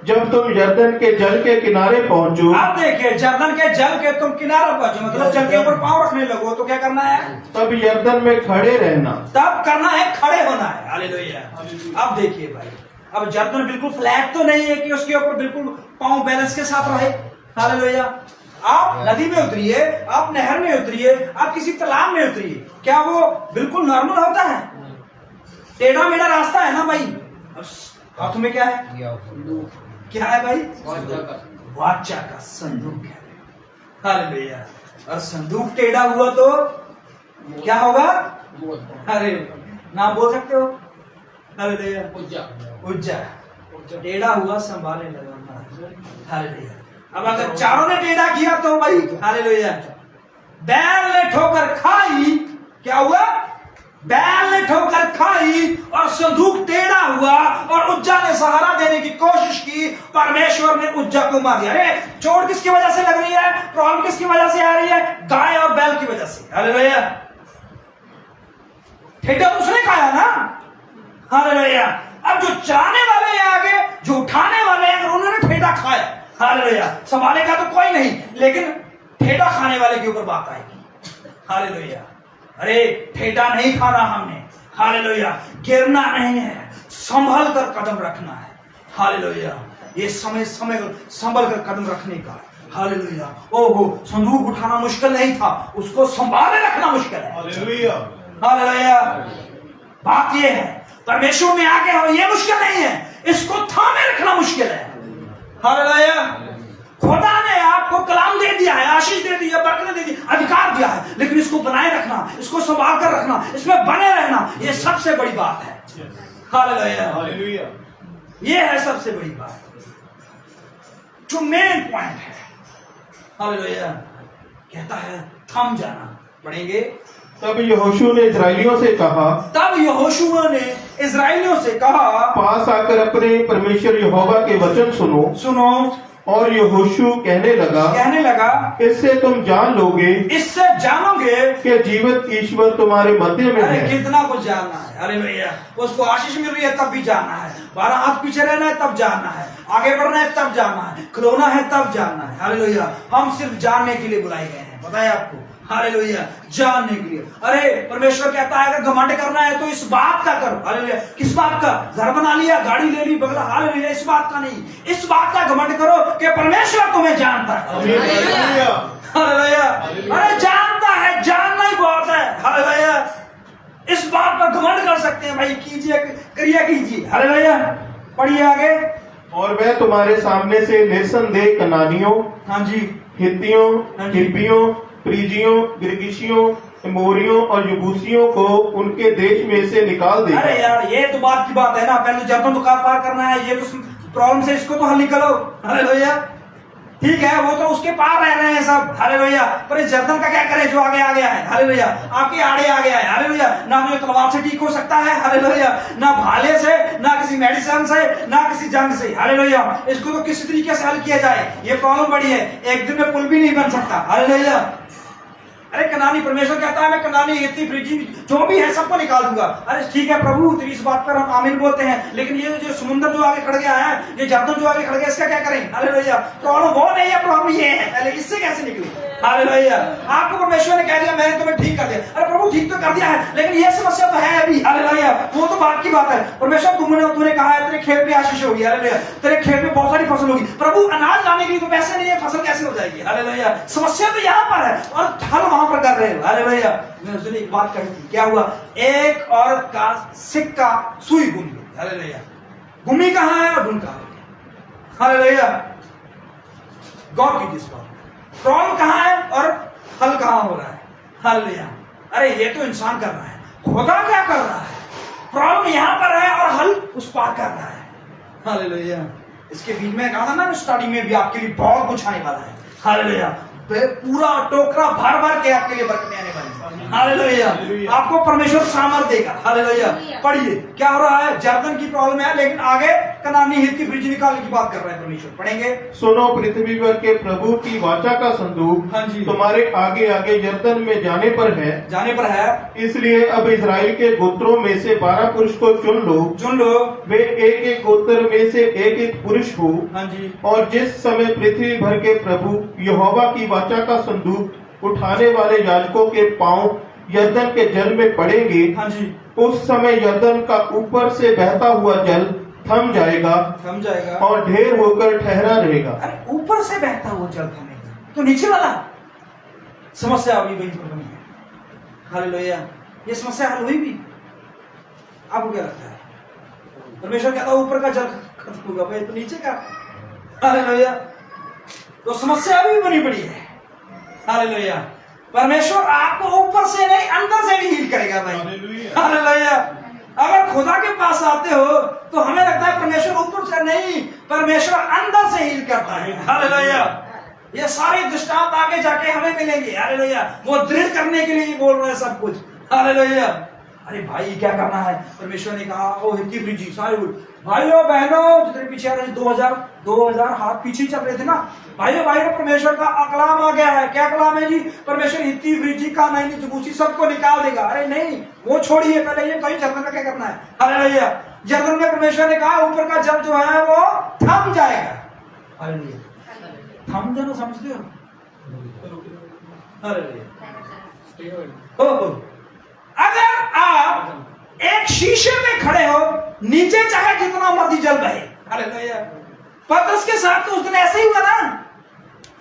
जब तुम यरदन के जल के किनारे पहुंचो। आप देखिए, जर्दन के जल के तुम किनारे पहुंचो, मतलब जल के ऊपर पांव रखने लगो, तो क्या करना है? तब यरदन में खड़े रहना। तब करना है, खड़े होना है। हालेलुया। अब देखिए भाई, अब जर्दन बिल्कुल फ्लैट तो नहीं है कि उसके ऊपर बिल्कुल पांव बैलेंस के साथ रहे। हालेलुया। आप नदी में उतरिए, आप नहर में उतरिए, आप किसी तालाब में उतरिए, क्या वो बिल्कुल नॉर्मल होता है? टेढ़ा मेढ़ा रास्ता है ना भाई। अब हाथों में क्या है? क्या है भाई? वाचा का संदूक है। हालेलुया। और संदूक टेढ़ा हुआ तो क्या होगा? अरे नाम बोल सकते हो? हालेलुया। उज्जा टेढ़ा हुआ संभालने लगा। हालेलुया। अब अगर चारों ने टेढ़ा किया तो भाई, हालेलुया, बैल ने ठोकर खाई, क्या हुआ? बैल ने ठोकर खाई और संदूक टेढ़ा हुआ और उज्जा ने सहारा देने की कोशिश की, परमेश्वर ने उज्जा को मार दिया। अरे चोट किसकी वजह से लग रही है? प्रॉब्लम किसकी वजह से आ रही है? गाय और बैल की वजह से। हालेलुया। ठेका उसने खाया ना। हालेलुया। अब जो चलाने वाले हैं आगे, जो उठाने वाले हैं, अगर उन्होंने ठेका खाया, हालेलुया, संभालेगा तो कोई नहीं, लेकिन ठेका खाने वाले के ऊपर बात आएगी। हालेलुया। अरे ठेका नहीं खाना हमने। हालेलुया। गिरना नहीं है, संभल कर कदम रखना है। हालेलुया। ये समय संभल कर कदम रखने का। हालेलुया। ओहो, संदूक उठाना मुश्किल नहीं था, उसको संभाले रखना मुश्किल है। हालेलुया। हालेलुया। बात ये है, परमेश्वर में आके हो ये मुश्किल नहीं है, इसको थामे रखना मुश्किल है। हालेलुया। खुदा ने आपको कलाम दे दिया है, आशीष दे दी है, बरकत दे दी, अधिकार दिया है, लेकिन इसको बनाए रखना, इसको संभाल कर रखना, इसमें बने रहना, ये सबसे बड़ी बात है। हालेलुया। हालेलुया। ये है सबसे बड़ी बात, जो मेन पॉइंट है। हालेलुया। कहता है थम जाना। पढ़ेंगे, तब यहोशू ने इस्राएलियों से कहा, तब यहोशुआ ने इस्राएलियों से कहा, पास आकर अपने परमेश्वर यहोवा के वचन सुनो। सुनो। और यहोशू कहने लगा, इससे तुम जान लोगे, इससे जानोगे कि जीवित ईश्वर तुम्हारे मध्य में अरे है। कितना कुछ जानना है। अरे भैया, उसको आशीष मिल रही है तब भी जानना है, 12 हाथ पीछे रहना है तब जानना है, आगे बढ़ना है तब जानना है, खिलौना है तब जानना है। हालेलुया। हम सिर्फ जानने के लिए बुलाए गए हैं, पता है आपको। हालेलुया। जानने के लिए। अरे परमेश्वर कहता है अगर घमंड करना है तो इस बात का करो। हालेलुया। किस बात का? घर बना लिया, गाड़ी ले ली, बगला। हालेलुया। इस बात का नहीं, इस बात का घमंड करो कि परमेश्वर तुम्हें जानता है। हालेलुया। हालेलुया। अरे जानता है, जानना ही बहुत है। हालेलुया। इस बात पर घमंड कर सकते हैं भाई, कीजिए, क्रिया कीजिए। हालेलुया। पढ़िए आगे। और वह तुम्हारे सामने से निस्संदेह कनानियों, हाँ जी, हित्तियों, हाँ जी। हिब्बियों, प्रीजियों, गिरगिशियों, एमोरियों और यबूसियों को उनके देश में से निकाल देगा। अरे यार, ये तो बात की बात है ना। पहले जर्दन तो पार करना है, ये तो प्रॉब्लम से इसको तो हल निकालो। हालेलुया। ठीक है, वो तो उसके पार रह रहे हैं सब, हालेलुया। पर इस जर्दन का क्या करें जो आगे आ गया है, हालेलुया, आपके आड़े आ गया है, हालेलुया। ना जो तलवार से ठीक हो सकता है, हालेलुया, ना भाले से, ना किसी मेडिसिन से, ना किसी जंग से, हालेलुया। इसको तो किसी तरीके से हल किया जाए, ये प्रॉब्लम बड़ी है, एक दिन में पुल भी नहीं बन सकता, हालेलुया। अरे कनानी, परमेश्वर कहता है मैं कनानी, हित्ती, फ्रिजी जो भी है सबको निकाल दूंगा। अरे ठीक है प्रभु, तेरी इस बात पर हम आमीन बोलते हैं, लेकिन ये जो समुद्र जो आगे खड़ गया है, ये जर्दन जो आगे खड़ गया, इसका क्या करें, हालेलुया। प्रॉब्लम वो नहीं है, प्रॉब्लम ये है, पहले इससे कैसे निकले, हालेलुया। आपको परमेश्वर ने कह दिया मैंने तुम्हें ठीक कर दिया, अरे प्रभु ठीक तो कर दिया है, लेकिन ये समस्या तो है अभी, हालेलुया। वो तो बात की बात है। परमेश्वर तूने कहा है तेरे खेत में आशीष होगी, हालेलुया, तेरे खेत में बहुत सारी फसल होगी। प्रभु अनाज लाने के लिए तो पैसे नहीं है, फसल कैसे हो जाएगी, हालेलुया। समस्या तो यहाँ पर है और हल वहां पर कर रहे हो, हालेलुया। मैं उसने एक बात कही थी, क्या हुआ, एक औरत का सिक्का सुई घूम गई, हालेलुया। घूमी कहां है और ढूंढ कहां है, हालेलुया। गॉड की दिस प्रॉब्लम कहां है और हल कहां हो रहा है, हालेलुया। अरे ये तो इंसान कर रहा है, खुदा क्या कर रहा है, प्रॉब्लम यहां पर है और हल उस पार कर रहा है, हालेलुया। इसके बीच में कहा था ना स्टार्टिंग में भी, आपके लिए बहुत कुछ आने वाला है, हालेलुया। पूरा टोकरा भर भर के आपके लिए बरकतें आने वाली है, हालेलुया। आपको परमेश्वर सामर्थ देगा, हालेलुया। पढ़िए क्या हो रहा है, जर्दन की प्रॉब्लम है, लेकिन आगे कनानी, हित्ती, फ्रिजी निकालने की बात कर रहा है परमेश्वर, पढ़ेंगे। सुनो पृथ्वी पर के प्रभु की वाचा का संदूक हाँ जी। तुम्हारे आगे आगे यरदन में जाने पर है, इसलिए अब इस्राएल के गोत्रों में से 12 पुरुष को चुन लो, वे एक एक गोत्र में से एक एक पुरुष हो। हाँ जी। और जिस समय पृथ्वी भर के प्रभु यहोवा की वाचा का संदूक उठाने वाले याजकों के पांव यरदन के जल में पड़ेंगे, हाँ जी, उस समय यरदन का ऊपर से बहता हुआ जल थम जाएगा और ढेर होकर ठहरा रहेगा। अरे ऊपर से बहता हुआ जल थमेगा, तो नीचे वाला समस्या अभी वही प्रॉब्लम है, हालेलुया। ये समस्या हल हुई भी, आपको क्या लगता है, परमेश्वर कहता है ऊपर का जल खत्म होगा भाई, तो नीचे का, हालेलुया। तो समस्या अभी बनी पड़ी है, हालेलुया। परमेश्वर आपको ऊपर से नहीं अंदर से भी हील करेगा भाई, हालेलुया। अगर खुदा के पास आते हो तो हमें लगता है परमेश्वर ऊपर से नहीं, परमेश्वर अंदर से हील करता है, हालेलुया। ये सारे दृष्टांत आगे जाके हमें मिलेंगे, हालेलुया। वो दृढ़ करने के लिए बोल रहे हैं सब कुछ, हालेलुया। अरे भाई क्या करना है, परमेश्वर ने कहा, ओ हित्ती, फ्रिजी सारे भाइयों बहनों जितने पीछे आ रहे, 2000 हाथ पीछे चल रहे थे ना, भाइयों परमेश्वर का कलाम आ गया है। क्या कलाम है जी, परमेश्वर हित्ती, फ्रिजी का नहीं जबूसी सबको निकाल देगा। अरे नहीं, वो छोड़िए, पहले ये कहीं जर्दन का क्या करना है, हालेलुया। जर्दन में परमेश्वर ने कहा ऊपर का जल जो है वो थम जाएगा, हालेलुया। थम जाना समझते हो, हालेलुया। अगर आप एक शीशे में खड़े हो, नीचे चाहे जितना मर्जी जल बहे, हालेलुया। पतरस के साथ तो उस दिन ऐसे ही हुआ ना,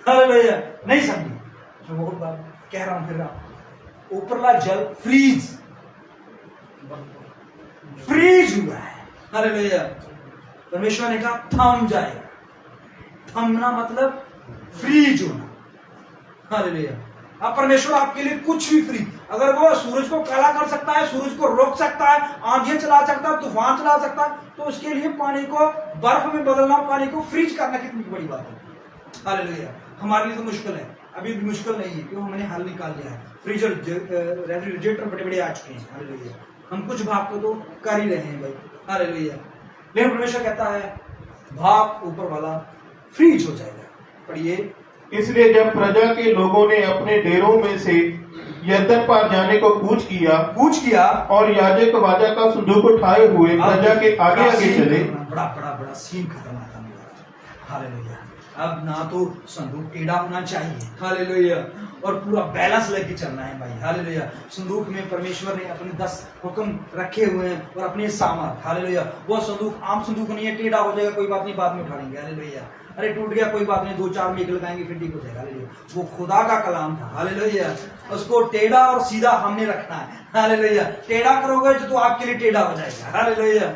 हालेलुया। नहीं समझी मैं बहुत बार कह रहा हूं, फिर ऊपरला जल फ्रीज हुआ है, हालेलुया। परमेश्वर ने कहा थम जाएगा, थमना मतलब फ्रीज होना, हालेलुया। अब परमेश्वर आपके लिए कुछ भी फ्री, अगर वो सूरज को काला कर सकता है, सूरज को रोक सकता है, आंधियां चला सकता है, तूफान चला सकता है, तो उसके लिए पानी को बर्फ में बदलना, पानी को फ्रीज करना कितनी बड़ी बात है, हालेलुया। हमारे लिए तो मुश्किल है, अभी भी मुश्किल नहीं है, क्यों, हमने हल निकाल दिया है। फ्रीजर, रेफ्रिजरेटर बड़े बड़े आ चुके हैं, हालेलुया। हम कुछ भाग को तो कर ही रहे हैं भाई, हालेलुया। लेकिन परमेश्वर कहता है भाग ऊपर वाला फ्रीज हो जाएगा, पढ़िए। इसलिए जब प्रजा के लोगों ने अपने डेरों में से यरदन पार जाने को कूच किया और याजक वाचा का संदूक उठाए हुए प्रजा के आगे आगे चले, बड़ा सीन खतरनाक होने वाला, हालेलुया। अब ना तो संदूक टेढ़ा होना चाहिए, हालेलुया, और पूरा बैलेंस लेके चलना है भाई, हालेलुया। संदूक में परमेश्वर ने अपने 10 हुक्म रखे हुए हैं और अपने सामर्थ, हालेलुया। वो संदूक आम संदूक नहीं है, टेढ़ा हो जाएगा कोई बात नहीं, बाद में उठा लेंगे, हालेलुया। अरे टूट गया कोई बात नहीं, 2-4 मेघ लगाएंगे फिर ठीक हो जाएगा, हालेलुया। वो खुदा का कलाम था, हालेलुया। उसको टेढ़ा और सीधा हमने रखना है, हालेलुया। टेढ़ा करोगे तो आपके लिए टेढ़ा हो जाएगा, हालेलुया।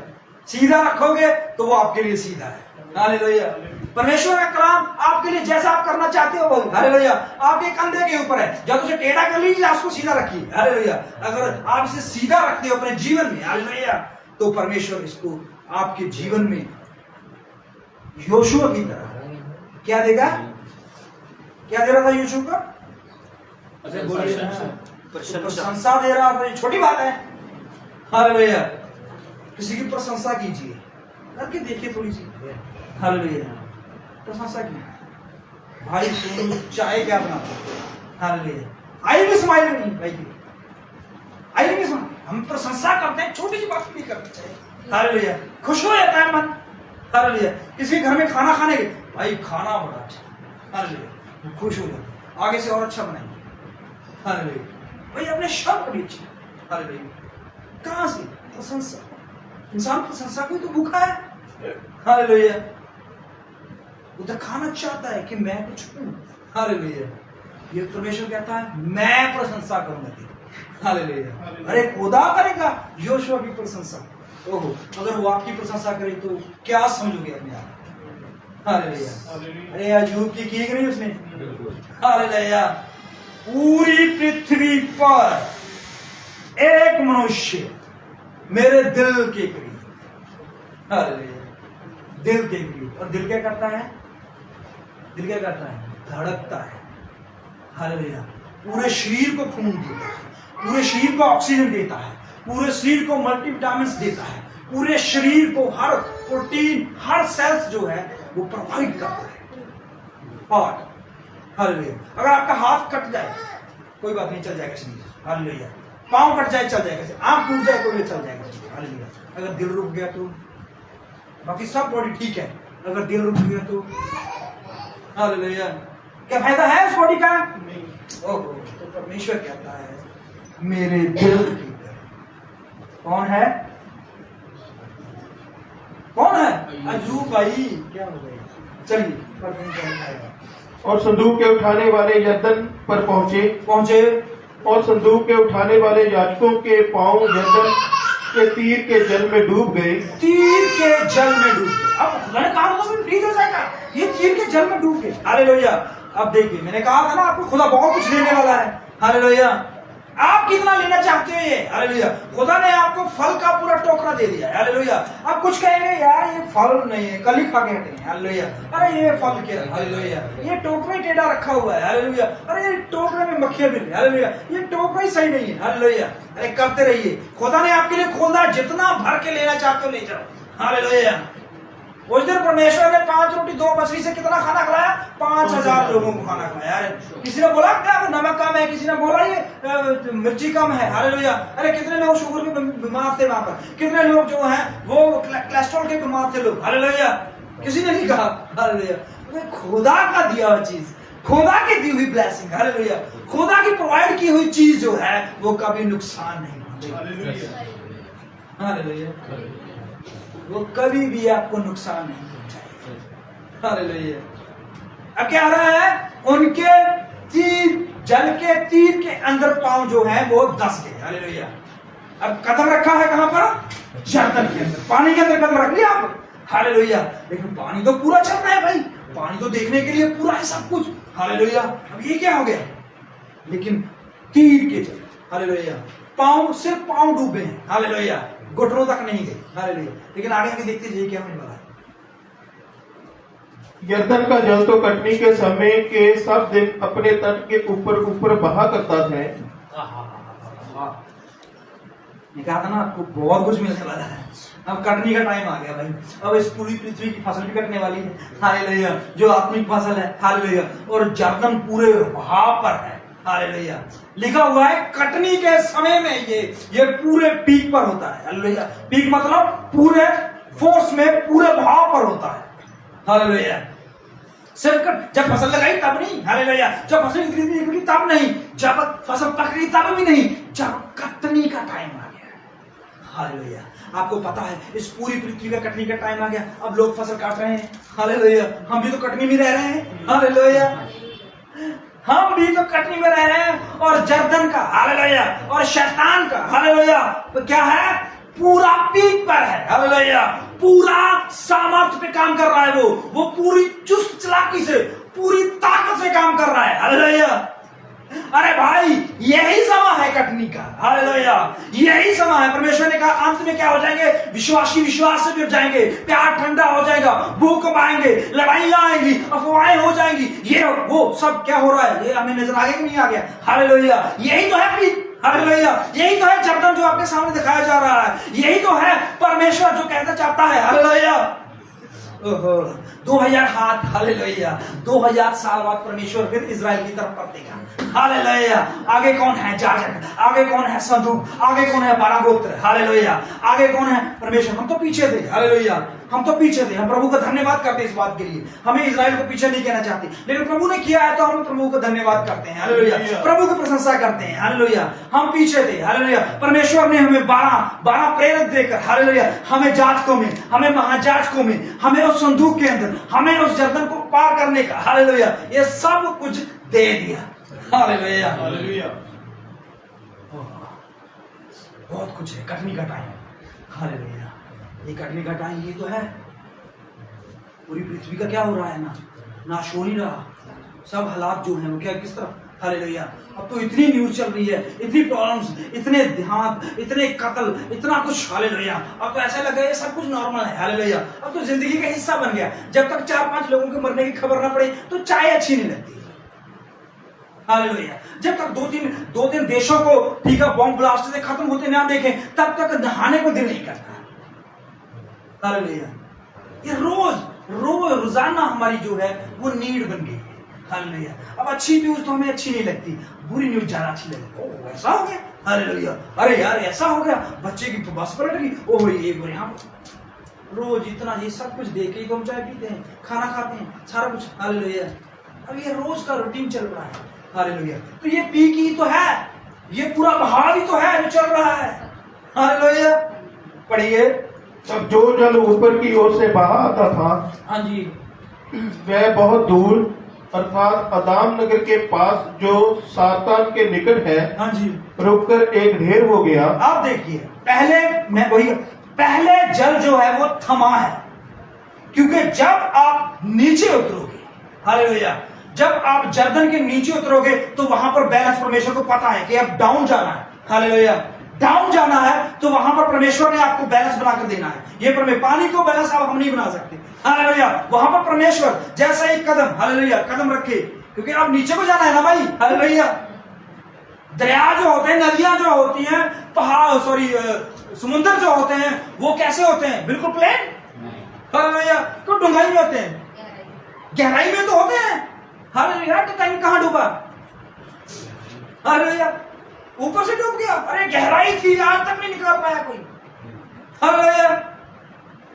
सीधा रखोगे तो वो आपके लिए सीधा है, हालेलुया। परमेश्वर का कलाम आपके लिए जैसा आप करना चाहते हो वो, हालेलुया, आपके कंधे के ऊपर है। जब उसे टेढ़ा कर लीजिए, उसको सीधा रखिए, हालेलुया। अगर आप इसे सीधा रखते हो अपने जीवन में, हालेलुया, तो परमेश्वर इसको आपके जीवन में योशुआ की तरह क्या देगा, क्या दे रहा था यीशु का? अच्छा बोलिए। प्रशंसा दे रहा था। ये छोटी बात है। हालेलुया। किसी की प्रशंसा कीजिए, करके देखिए थोड़ी सी। हालेलुया। प्रशंसा की भाई सोनू चाय क्या बनाता है? हालेलुया। आई भी स्माइल नहीं भाई की, आई भी स्माइल। हम प्रशंसा करते हैं, छोटी सी बात भी करते हैं। हालेलुया। खुश हो जाता है मन। हालेलुया। किसी के घर में खाना खाने के, भाई खाना बड़ा अच्छा। हालेलुया। खुश हो जाते, आगे से और अच्छा बनाएंगे। हालेलुया। भाई अपने शब्द भी अच्छे। हालेलुया। कहां से? प्रशंसा। इंसान प्रशंसा को तो भूखा है। हालेलुया। वो तो खाना चाहता है कि मैं कुछ हूं। हालेलुया। ये परमेश्वर कहता है मैं प्रशंसा करूंगा तेरी। हालेलुया। अरे खुदा करेगा योशुआ की प्रशंसा। ओहो, अगर वो आपकी प्रशंसा करे तो क्या समझोगे अपने आप? हालेलुया। अरे अय्यूब की नहीं उसने? हालेलुया। पूरी पृथ्वी पर एक मनुष्य मेरे दिल के करीब। हालेलुया। दिल के करीब। और दिल क्या करता है? दिल क्या करता है? धड़कता है। हालेलुया। पूरे शरीर को खून देता है, पूरे शरीर को ऑक्सीजन देता है, पूरे शरीर को मल्टीविटामिन्स देता है, पूरे शरीर को हर प्रोटीन, हर सेल्स जो है वो प्रोवाइड करता है। हार्ट। हालेलुया। अगर आपका हाथ कट जाए कोई बात नहीं, चल जाएगा शरीर। हालेलुया। पांव कट जाए चल जाएगा, आंख टूट जाए तो भी चल जाएगा। हालेलुया। अगर दिल रुक गया तो बाकी सब बॉडी ठीक है, अगर दिल रुक गया तो हालेलुया। क्या फायदा है उस बॉडी का? ओहो, तो परमेश्वर कहता है मेरे दिल की तरह। कौन है? कौन है? अय्यूब भाई। क्या हो गया? चलिए और संदूक के उठाने वाले यरदन पर पहुंचे और संदूक के उठाने वाले याजकों के पांव यरदन के तीर के जल में डूब गए। तीर के जल में डूब गए। अब खुदा ने कहा था ठीक हो जाएगा, ये तीर के जल में डूब गए। हालेलुया। अब देखिए, मैंने कहा था ना आपको खुदा बहुत कुछ देने वाला है। हालेलुया। आप कितना लेना चाहते हो ये? हालेलुया। खुदा ने आपको फल का पूरा टोकरा दे दिया है। हालेलुया। आप कुछ कहेंगे यार ये फल नहीं है, कल ही खा के हटे हैं। हालेलुया। अरे ये फल क्या है? हालेलुया। ये टोकरा ही टेढ़ा रखा हुआ है। हालेलुया। अरे ये टोकरे में मक्खियां भी नहीं। हालेलुया। ये टोकरा ही सही नहीं है। हालेलुया। अरे करते रहिए, खुदा ने आपके लिए खोला, जितना भर के लेना चाहते हो ले जाओ। हालेलुया। उस दिन परमेश्वर ने 5 रोटी 2 मछली से कितना खाना खिलाया? 5000 लोगों को खाना खिलाया। किसी ने बोला क्या नमक कम है, किसी ने बोला ये मिर्ची कम है। हालेलुया। अरे कितने लोग शुगर के बीमार थे वहां पर, कितने लोग जो हैं वो कोलेस्ट्रॉल के बीमार थे लोग। हालेलुया। किसी ने नहीं कहा। हालेलुया। खुदा का दिया हुआ चीज, खुदा की दी हुई ब्लेसिंग। हालेलुया। खुदा की प्रोवाइड की हुई चीज जो है वो कभी नुकसान नहीं। हालेलुया। वो कभी भी आपको नुकसान नहीं पहुंचाएगा। हालेलुया। अब क्या रहा है? उनके तीर, जल के तीर के अंदर पांव जो है वो दस गए। हालेलुया। अब कदम रखा है कहां पर? यरदन के अंदर, पानी के अंदर कदम रख लिया आप। हालेलुया। लेकिन पानी तो पूरा चल रहा है भाई, पानी तो देखने के लिए पूरा है सब कुछ। हालेलुया। अब ये क्या हो गया? लेकिन तीर के जल। हालेलुया। पांव, सिर्फ पांव डूबे हैं। हालेलुया। घुटनों तक नहीं गए। हालेलुया। लेकिन आगे देखते जाइए क्या होने वाला है। यरदन का जल तो कटनी के समय के सब दिन अपने तट के ऊपर ऊपर बहा करता था। ये कहा था ना आपको बहुत कुछ मिलने वाला है। अब कटनी का टाइम आ गया भाई। अब इस पूरी पृथ्वी की फसल भी कटने वाली है। हालेलुया। जो आत्मिक फसल है। हालेलुया। और यरदन पूरे बहाव पर है। हालेलुया। लिखा हुआ है कटनी के समय में ये पूरे पीक पर होता है। हालेलुया। पीक मतलब पूरे फोर्स में, पूरे भाव पर होता है। हालेलुया। सिर्फ जब फसल लगाई तब नहीं। हालेलुया। जब फसल निकली तब नहीं, जब फसल पक गई तब भी नहीं, जब कटनी का टाइम आ गया। हालेलुया। आपको पता है इस पूरी पृथ्वी का कटनी का टाइम आ गया। अब लोग फसल काट रहे हैं। हालेलुया। हम भी तो कटनी में रह रहे हैं। हालेलुया। हम भी तो कटनी में रह रहे हैं। और यरदन का, हालेलुया, और शैतान का, हालेलुया, तो क्या है? पूरा पीक पर है। हालेलुया। पूरा सामर्थ्य पे काम कर रहा है। वो पूरी चुस्त चालाकी से, पूरी ताकत से काम कर रहा है। हालेलुया। अरे भाई यही समय है कटनी का। हालेलुया। यही समय है। परमेश्वर ने कहा अंत में क्या हो जाएंगे? विश्वासी विश्वास से जुड़ जाएंगे, प्यार ठंडा हो जाएगा, भूख पाएंगे, लड़ाइयां आएंगी, अफवाहें हो जाएंगी, ये वो सब क्या हो रहा है, ये हमें नजर आ गया कि नहीं आ गया? हालेलुया, यही तो है प्रीत, हालेलुया, यही तो है जर्दन जो आपके सामने दिखाया जा रहा है, यही तो है परमेश्वर जो कहना चाहता है। हालेलुया, 2000 हाथ, हालेलुया, 2000 साल बाद परमेश्वर फिर इजराइल की तरफ पलटेगा। हालेलुया, आगे कौन है? जाजक, आगे कौन है? संदूक, आगे कौन है? 12 गोत्र, हालेलुया, आगे कौन है? परमेश्वर। हम तो पीछे थे, हालेलुया, हम तो पीछे थे। हम प्रभु का धन्यवाद करते हैं इस बात के लिए। हमें इजराइल को पीछे नहीं कहना चाहते, लेकिन प्रभु ने किया है तो हम प्रभु का धन्यवाद करते हैं, हालेलुया, प्रभु की प्रशंसा करते हैं, हालेलुया। हम पीछे थे, हालेलुया, परमेश्वर ने हमें 12 प्रेरक देकर, हालेलुया, हमें जाजकों में, हमें महाजाजकों में, हमें उस संदूक के अंदर, हमें उस जर्दन को पार करने का, हालेलुया, ये सब कुछ दे दिया। Hallelujah, hallelujah. बहुत कुछ है, कटनी का टाइम, हालेलुया, ये कटनी का टाइम ये तो है। पूरी पृथ्वी का क्या हो रहा है? नाश हो नहीं रहा, सब हालात जो हैं वो क्या किस तरफ? हालेलुया, अब तो इतनी न्यूज चल रही है, इतनी प्रॉब्लम्स, इतने देहांत, इतने कत्ल, इतना कुछ, हालेलुया। अब तो ऐसा लगा ये सब कुछ नॉर्मल है, हालेलुया, अब तो जिंदगी का हिस्सा बन गया। जब तक 4-5 लोगों के मरने की खबर ना पड़े तो चाय अच्छी नहीं लगती, हालेलुया। जब तक 2-3 देशों को, ठीक है, बॉम्ब ब्लास्ट से खत्म होते ना देखें, तब तक नहाने को दिल नहीं करता, हालेलुया। ये रोजाना हमारी जो है वो नीड बन गई है, हालेलुया। अब अच्छी न्यूज तो हमें अच्छी नहीं लगती, बुरी न्यूज ज्यादा अच्छी लगती। ओह ऐसा हो गया, हालेलुया, अरे यार ऐसा हो गया, बच्चे की तो बस पलट गई, ओह ये यहाँ रोज इतना ये सब कुछ देख के तो हम चाय पीते हैं, खाना खाते हैं, सारा कुछ, हालेलुया। अब ये रोज का रूटीन चल रहा है, हालेलुया। तो ये पी की तो है, ये पूरा बहाव ही तो है जो चल रहा है, हालेलुया। पढ़िए, तब जो जल ऊपर की ओर से बहा आता था, हाँ जी, वह बहुत दूर अर्थात अदाम नगर के पास जो सातान के निकट है, हाँ जी, रुककर एक ढेर हो गया। आप देखिए, पहले जल जो है वो थमा है, क्योंकि जब आप नीचे उतरोगे, हालेलुया, जब आप जर्दन के नीचे उतरोगे तो वहां पर बैलेंस, परमेश्वर को पता है कि अब डाउन जाना है, हालेलुया, डाउन जाना है, तो वहां पर परमेश्वर ने आपको बैलेंस बनाकर देना है। ये पानी को बैलेंस आप हम नहीं बना सकते, हालेलुया। वहां पर परमेश्वर जैसा एक कदम, हालेलुया, कदम रखे, क्योंकि अब नीचे को जाना है ना भाई, हालेलुया। दरिया जो होते हैं, नदियां जो होती हैं, पहाड़, समुद्र जो होते हैं, वो कैसे होते हैं? बिल्कुल प्लेन, हालेलुया। क्यों डूंघाई में होते हैं? गहराई में तो होते हैं, हालेलुया। तो टाइम कहां डूबा? हालेलुया, ऊपर से डूब गया, अरे गहराई थी, आज तक नहीं निकाल पाया कोई, हालेलुया।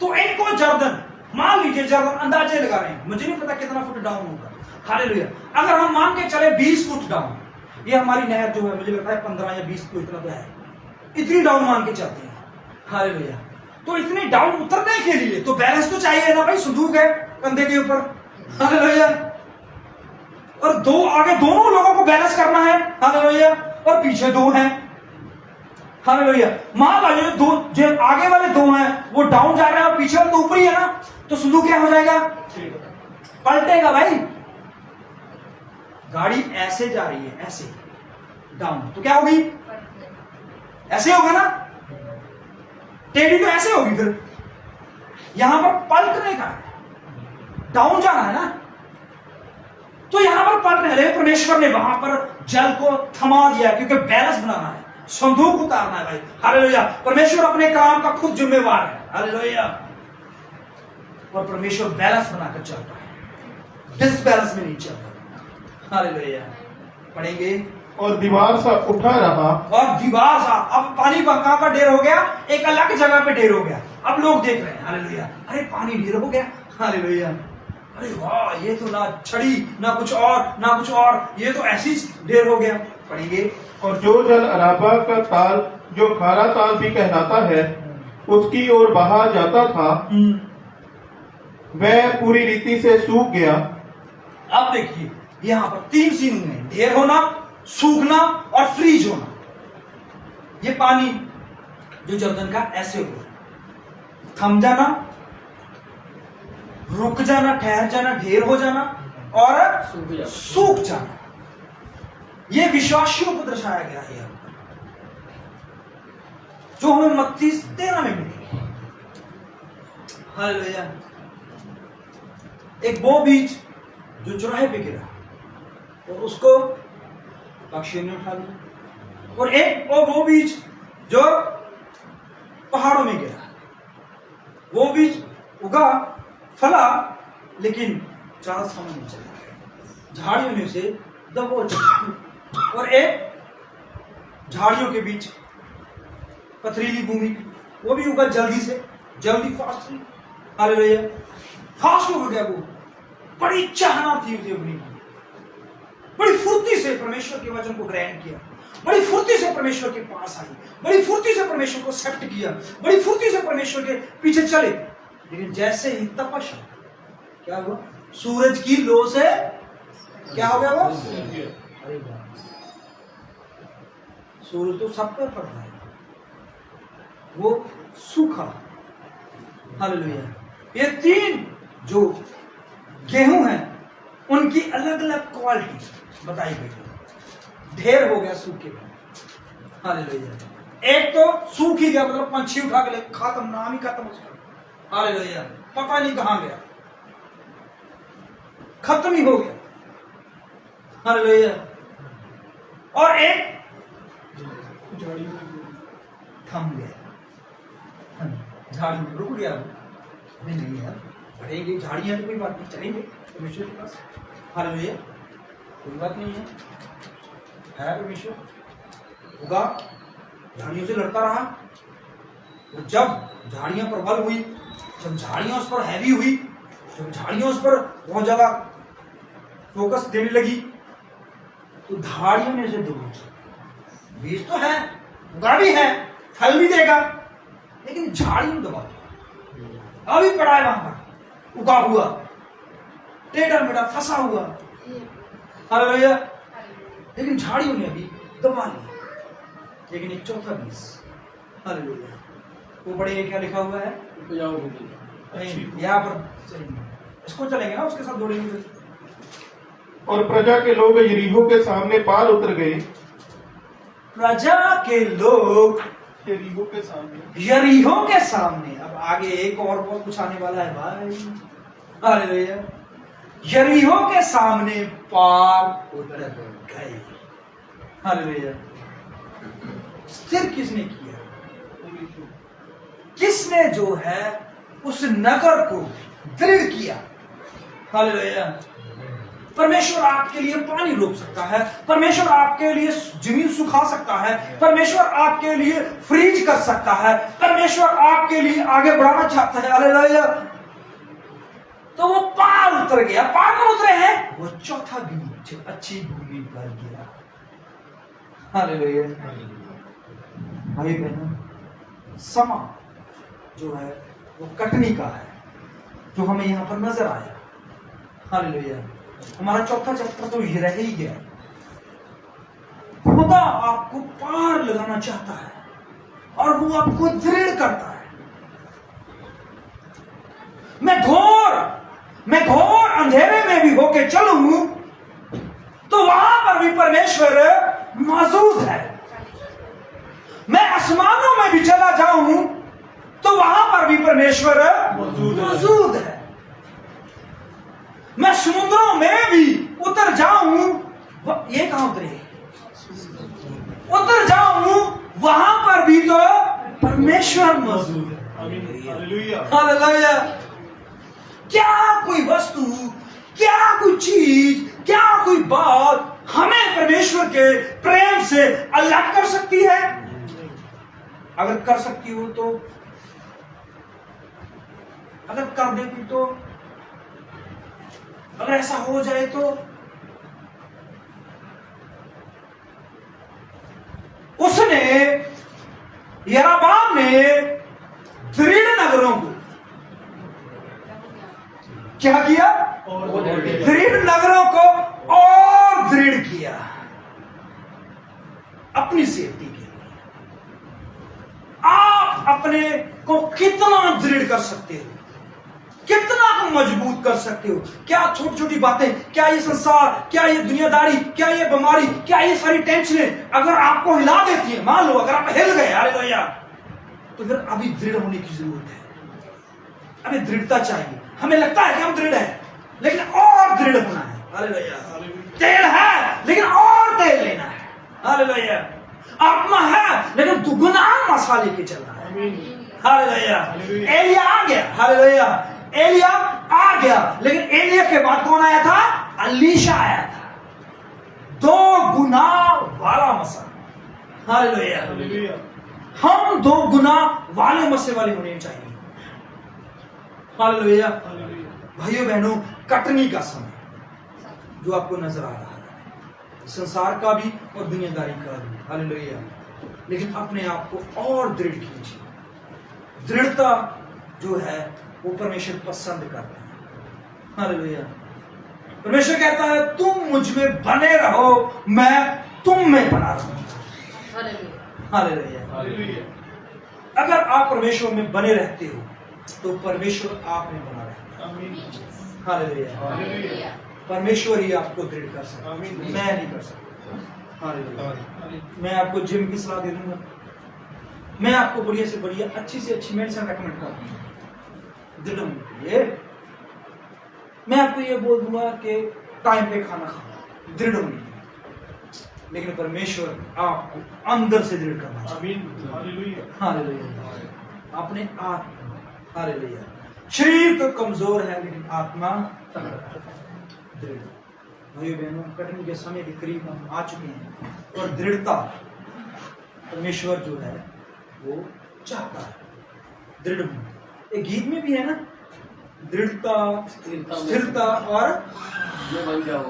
तो इनको जर्दन, मान लीजिए जर्दन, अंदाजे लगा रहे हैं, मुझे नहीं पता कितना फुट डाउन होगा, हालेलुया। अगर हम मान के चले 20 फुट डाउन, ये हमारी नहर जो है मुझे लगता है 15 या 20 फुट इतना तो है, इतनी डाउन मान के चलते हैं, हालेलुया। तो इतनी डाउन उतरने के लिए तो बैलेंस तो चाहिए ना भाई, संदूक है कंधे के ऊपर, हालेलुया, और आगे दोनों लोगों को बैलेंस करना है, हालेलुया, और पीछे 2 हैं, हालेलुया। मान लीजिए जो आगे वाले 2 हैं वो डाउन जा रहे हैं और पीछे वाले तो ऊपर ही है ना, तो संदूक क्या हो जाएगा? पलटेगा भाई। गाड़ी ऐसे जा रही है, ऐसे डाउन, तो क्या होगी? ऐसे होगा ना, टेढ़ी तो ऐसे होगी, फिर यहां पर पलटने का, डाउन जाना है ना, तो यहां पर पलटने है। परमेश्वर ने वहां पर जल को थमा दिया, क्योंकि बैलेंस बनाना है, संदूक उतारना है भाई, हालेलुया। परमेश्वर अपने काम का खुद जिम्मेवार है, हालेलुया, और परमेश्वर बैलेंस बनाकर चलता है, डिसबैलेंस में नहीं चलता, हालेलुया। पढ़ेंगे, और दीवार सा उठा रहा, और दीवार सा, अब पानी कहां पर ढेर हो गया? एक अलग जगह पे ढेर हो गया। अब लोग देख रहे हैं, हालेलुया, अरे पानी ढेर हो गया, हालेलुया, अरे वाह, ये तो ना छड़ी ना कुछ और, ये तो ऐसी ढेर हो गया। पढ़ेंगे, और जो जल अराबा का ताल, जो खारा ताल भी कहलाता है, उसकी ओर बहा जाता था, वह पूरी रीति से सूख गया। अब देखिए, यहां पर 3 सीन हैं, ढेर होना, सूखना और फ्रीज होना। ये पानी जो जर्दन का ऐसे हुआ, थम जाना, रुक जाना, ठहर जाना, ढेर हो जाना और सूख जाना। ये विश्वासियों को दर्शाया गया है, जो हमें मत्ती 13 में मिलेगी, हालेलुया। एक वो बीज जो चौराहे पे गिरा और उसको पक्षियों ने उठा लिया, और एक वो बीज जो पहाड़ों में गिरा, वो बीज उगा, फला, लेकिन ज्यादा समय नहीं चला, झाड़ियों ने उसे दबोच लिया। और एक झाड़ियों के बीच पथरीली भूमि, वो भी उगा जल्दी से, जल्दी फास्टली, हालेलुया, फास्ट हो गया। वो बड़ी चाहना थी उसे अपनी, बड़ी फुर्ती से परमेश्वर के वचन को ग्रहण किया, बड़ी फुर्ती से परमेश्वर के पास आई, बड़ी फुर्ती से परमेश्वर को एक्सेप्ट किया, बड़ी फुर्ती से परमेश्वर के पीछे चले। लेकिन जैसे ही तपश क्या हुआ, सूरज की लो से क्या हो गया वो, अरे सूरज तो सब पर पड़ रहा है, वो सूखा। हालेलुया। ये 3 जो गेहूं हैं उनकी अलग अलग क्वालिटी बताई गई। ढेर हो गया सूखे का, हालेलुया। एक तो सूख ही गया, मतलब पंछी उठा के ले, खत्म, नाम ही खत्म उसका, हालेलुया, पता नहीं कहां गया, खत्म ही हो गया, हालेलुया। और एक थम गया, झाड़ी रुक गया, नहीं यार बढ़ेंगे, झाड़ियां तो कोई बात नहीं, चलेंगे परमेश्वर के पास, हालेलुया, कोई बात नहीं है परमेश्वर। उगा, झाड़ियों से लड़ता रहा, और जब झाड़ियां प्रबल हुई, जब झाड़ियां उस पर हैवी हुई, जब झाड़ियां उस पर बहुत ज्यादा फोकस देने लगी, तो झाड़ियों ने उसे दबोचा। बीज तो है, उगा भी है, फल भी देगा, लेकिन झाड़ियों दबा दिया, अभी पड़ा है वहां पर, उगा हुआ, टेढ़ा मेढ़ा फंसा हुआ, हालेलुया, लेकिन झाड़ियों ने अभी दबा लिया। लेकिन एक चौथा बीज, हालेलुया, वो पढ़ेंगे क्या लिखा हुआ है, यहाँ पर चलेंगे, इसको चलेंगे ना, उसके साथ जोड़ेंगे फिर। और प्रजा के लोग यरीहो के सामने पार उतर गए, प्रजा के लोग यरीहो के सामने, यरीहो के सामने। अब आगे एक और बहुत कुछ आने वाला है भाई, हालेलुया। यरीहो के सामने पार उतर गए, हालेलुया। स्थिर किसने किया, किसने जो है उस नगर को दृढ़ किया, हालेलुया। परमेश्वर आपके लिए पानी रोक सकता है, परमेश्वर आपके लिए जमीन सुखा सकता है, परमेश्वर आपके लिए फ्रीज कर सकता है, परमेश्वर आपके लिए आगे बढ़ाना चाहता है, हालेलुया। तो वो पार उतर गया, पार पर उतरे हैं, वो चौथा बीज अच्छी भूमि पर गिरा, हालेलुया। भाई बहन, समा जो है वो कटनी का है, जो हमें यहां पर नजर आया, हालेलुया। हमारा चौथा चैप्टर तो ये रह ही गया। खुदा आपको पार लगाना चाहता है और वो आपको दृढ़ करता है। मैं घोर अंधेरे में भी होके चलूं तो वहां पर भी परमेश्वर मौजूद है। मैं आसमानों में भी चला जाऊं तो वहां पर भी परमेश्वर मौजूद है। मैं समुद्रों में भी उतर जाऊं, ये कहां उतरे, उतर जाऊं वहां पर भी तो परमेश्वर मौजूद है, हालेलुया। क्या कोई वस्तु, क्या कोई चीज, क्या कोई बात हमें परमेश्वर के प्रेम से अलग कर सकती है? अगर कर सकती हो तो, अगर कर देती तो, अगर ऐसा हो जाए तो, उसने, यराबाम ने दृढ़ नगरों को क्या किया? दृढ़ नगरों को और दृढ़ किया अपनी सेफ्टी के लिए। आप अपने को कितना दृढ़ कर सकते हो, कितना मजबूत कर सकते हो? क्या छोटी छोटी बातें, क्या ये संसार, क्या ये दुनियादारी, क्या ये बीमारी, क्या ये सारी टेंशनें अगर आपको हिला देती है, मान लो अगर आप हिल गए, हालेलुया, तो फिर अभी दृढ़ होने की जरूरत है। हमें दृढ़ता चाहिए। हमें लगता है कि हम दृढ़ हैं, लेकिन और दृढ़ होना है। हालेलुया। तेल है लेकिन और तेल लेना है। हालेलुया। आत्मा है लेकिन दुगुना मसाला लेके चलना है। हालेलुया। एलिया आ गया। हालेलुया। एलिया आ गया, लेकिन एलिया के बाद कौन आया था? अलीशा आया था। 2 गुना वाला मसाला। हालेलुया। हम 2 गुना वाले मसाले वाले होने चाहिए। हालेलुया। भाइयों बहनों, कटनी का समय जो आपको नजर आ रहा है, संसार का भी और दुनियादारी का भी। हालेलुया। लेकिन अपने आप को और दृढ़ कीजिए। दृढ़ता जो है वो परमेश्वर पसंद करता है। हालेलुया। परमेश्वर कहता है तुम मुझ में बने रहो, मैं तुम में बना रहूंगा। हालेलुया। अगर आप परमेश्वर में बने रहते हो तो परमेश्वर आप में बना रहता है। हालेलुया। परमेश्वर ही आपको दृढ़ कर सकता है, मैं नहीं कर सकता। हालेलुया। मैं आपको जिम की सलाह दे दूंगा, मैं आपको बढ़िया से बढ़िया अच्छी से अच्छी मेडिसिन रेकमेंड कर दूंगा दृढ़ होने के लिए। मैं आपको ये बोल दूंगा कि टाइम पे खाना खाओ दृढ़ होने के लिए, लेकिन परमेश्वर आपको अंदर से दृढ़ करना चाहिए। हालेलुया। अपने आत्मा। हालेलुया। शरीर तो कमजोर है लेकिन आत्मा दृढ़। भाइयों बहनों, कटनी के समय के करीब हम आ चुके हैं और दृढ़ता परमेश्वर जो है वो चाहता है दृढ़ होना। एक गीत में भी है ना, दृढ़ता स्थिरता और बन जाओ।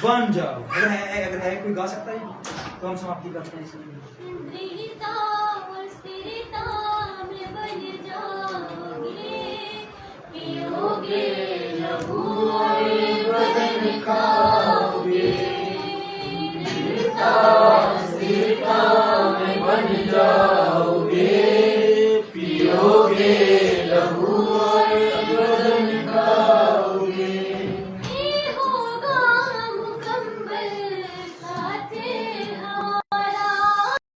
बन जाओ। अगर है कोई गा सकता है तो हम समाप्ति करते हैं इसलिए। दृढ़ता और स्थिरता में बन जाओगे, पियोगे लहू और बदन खाओगे। दृढ़ता और स्थिरता में बन जाओगे, पियोगे लहू और बदन खाओगे।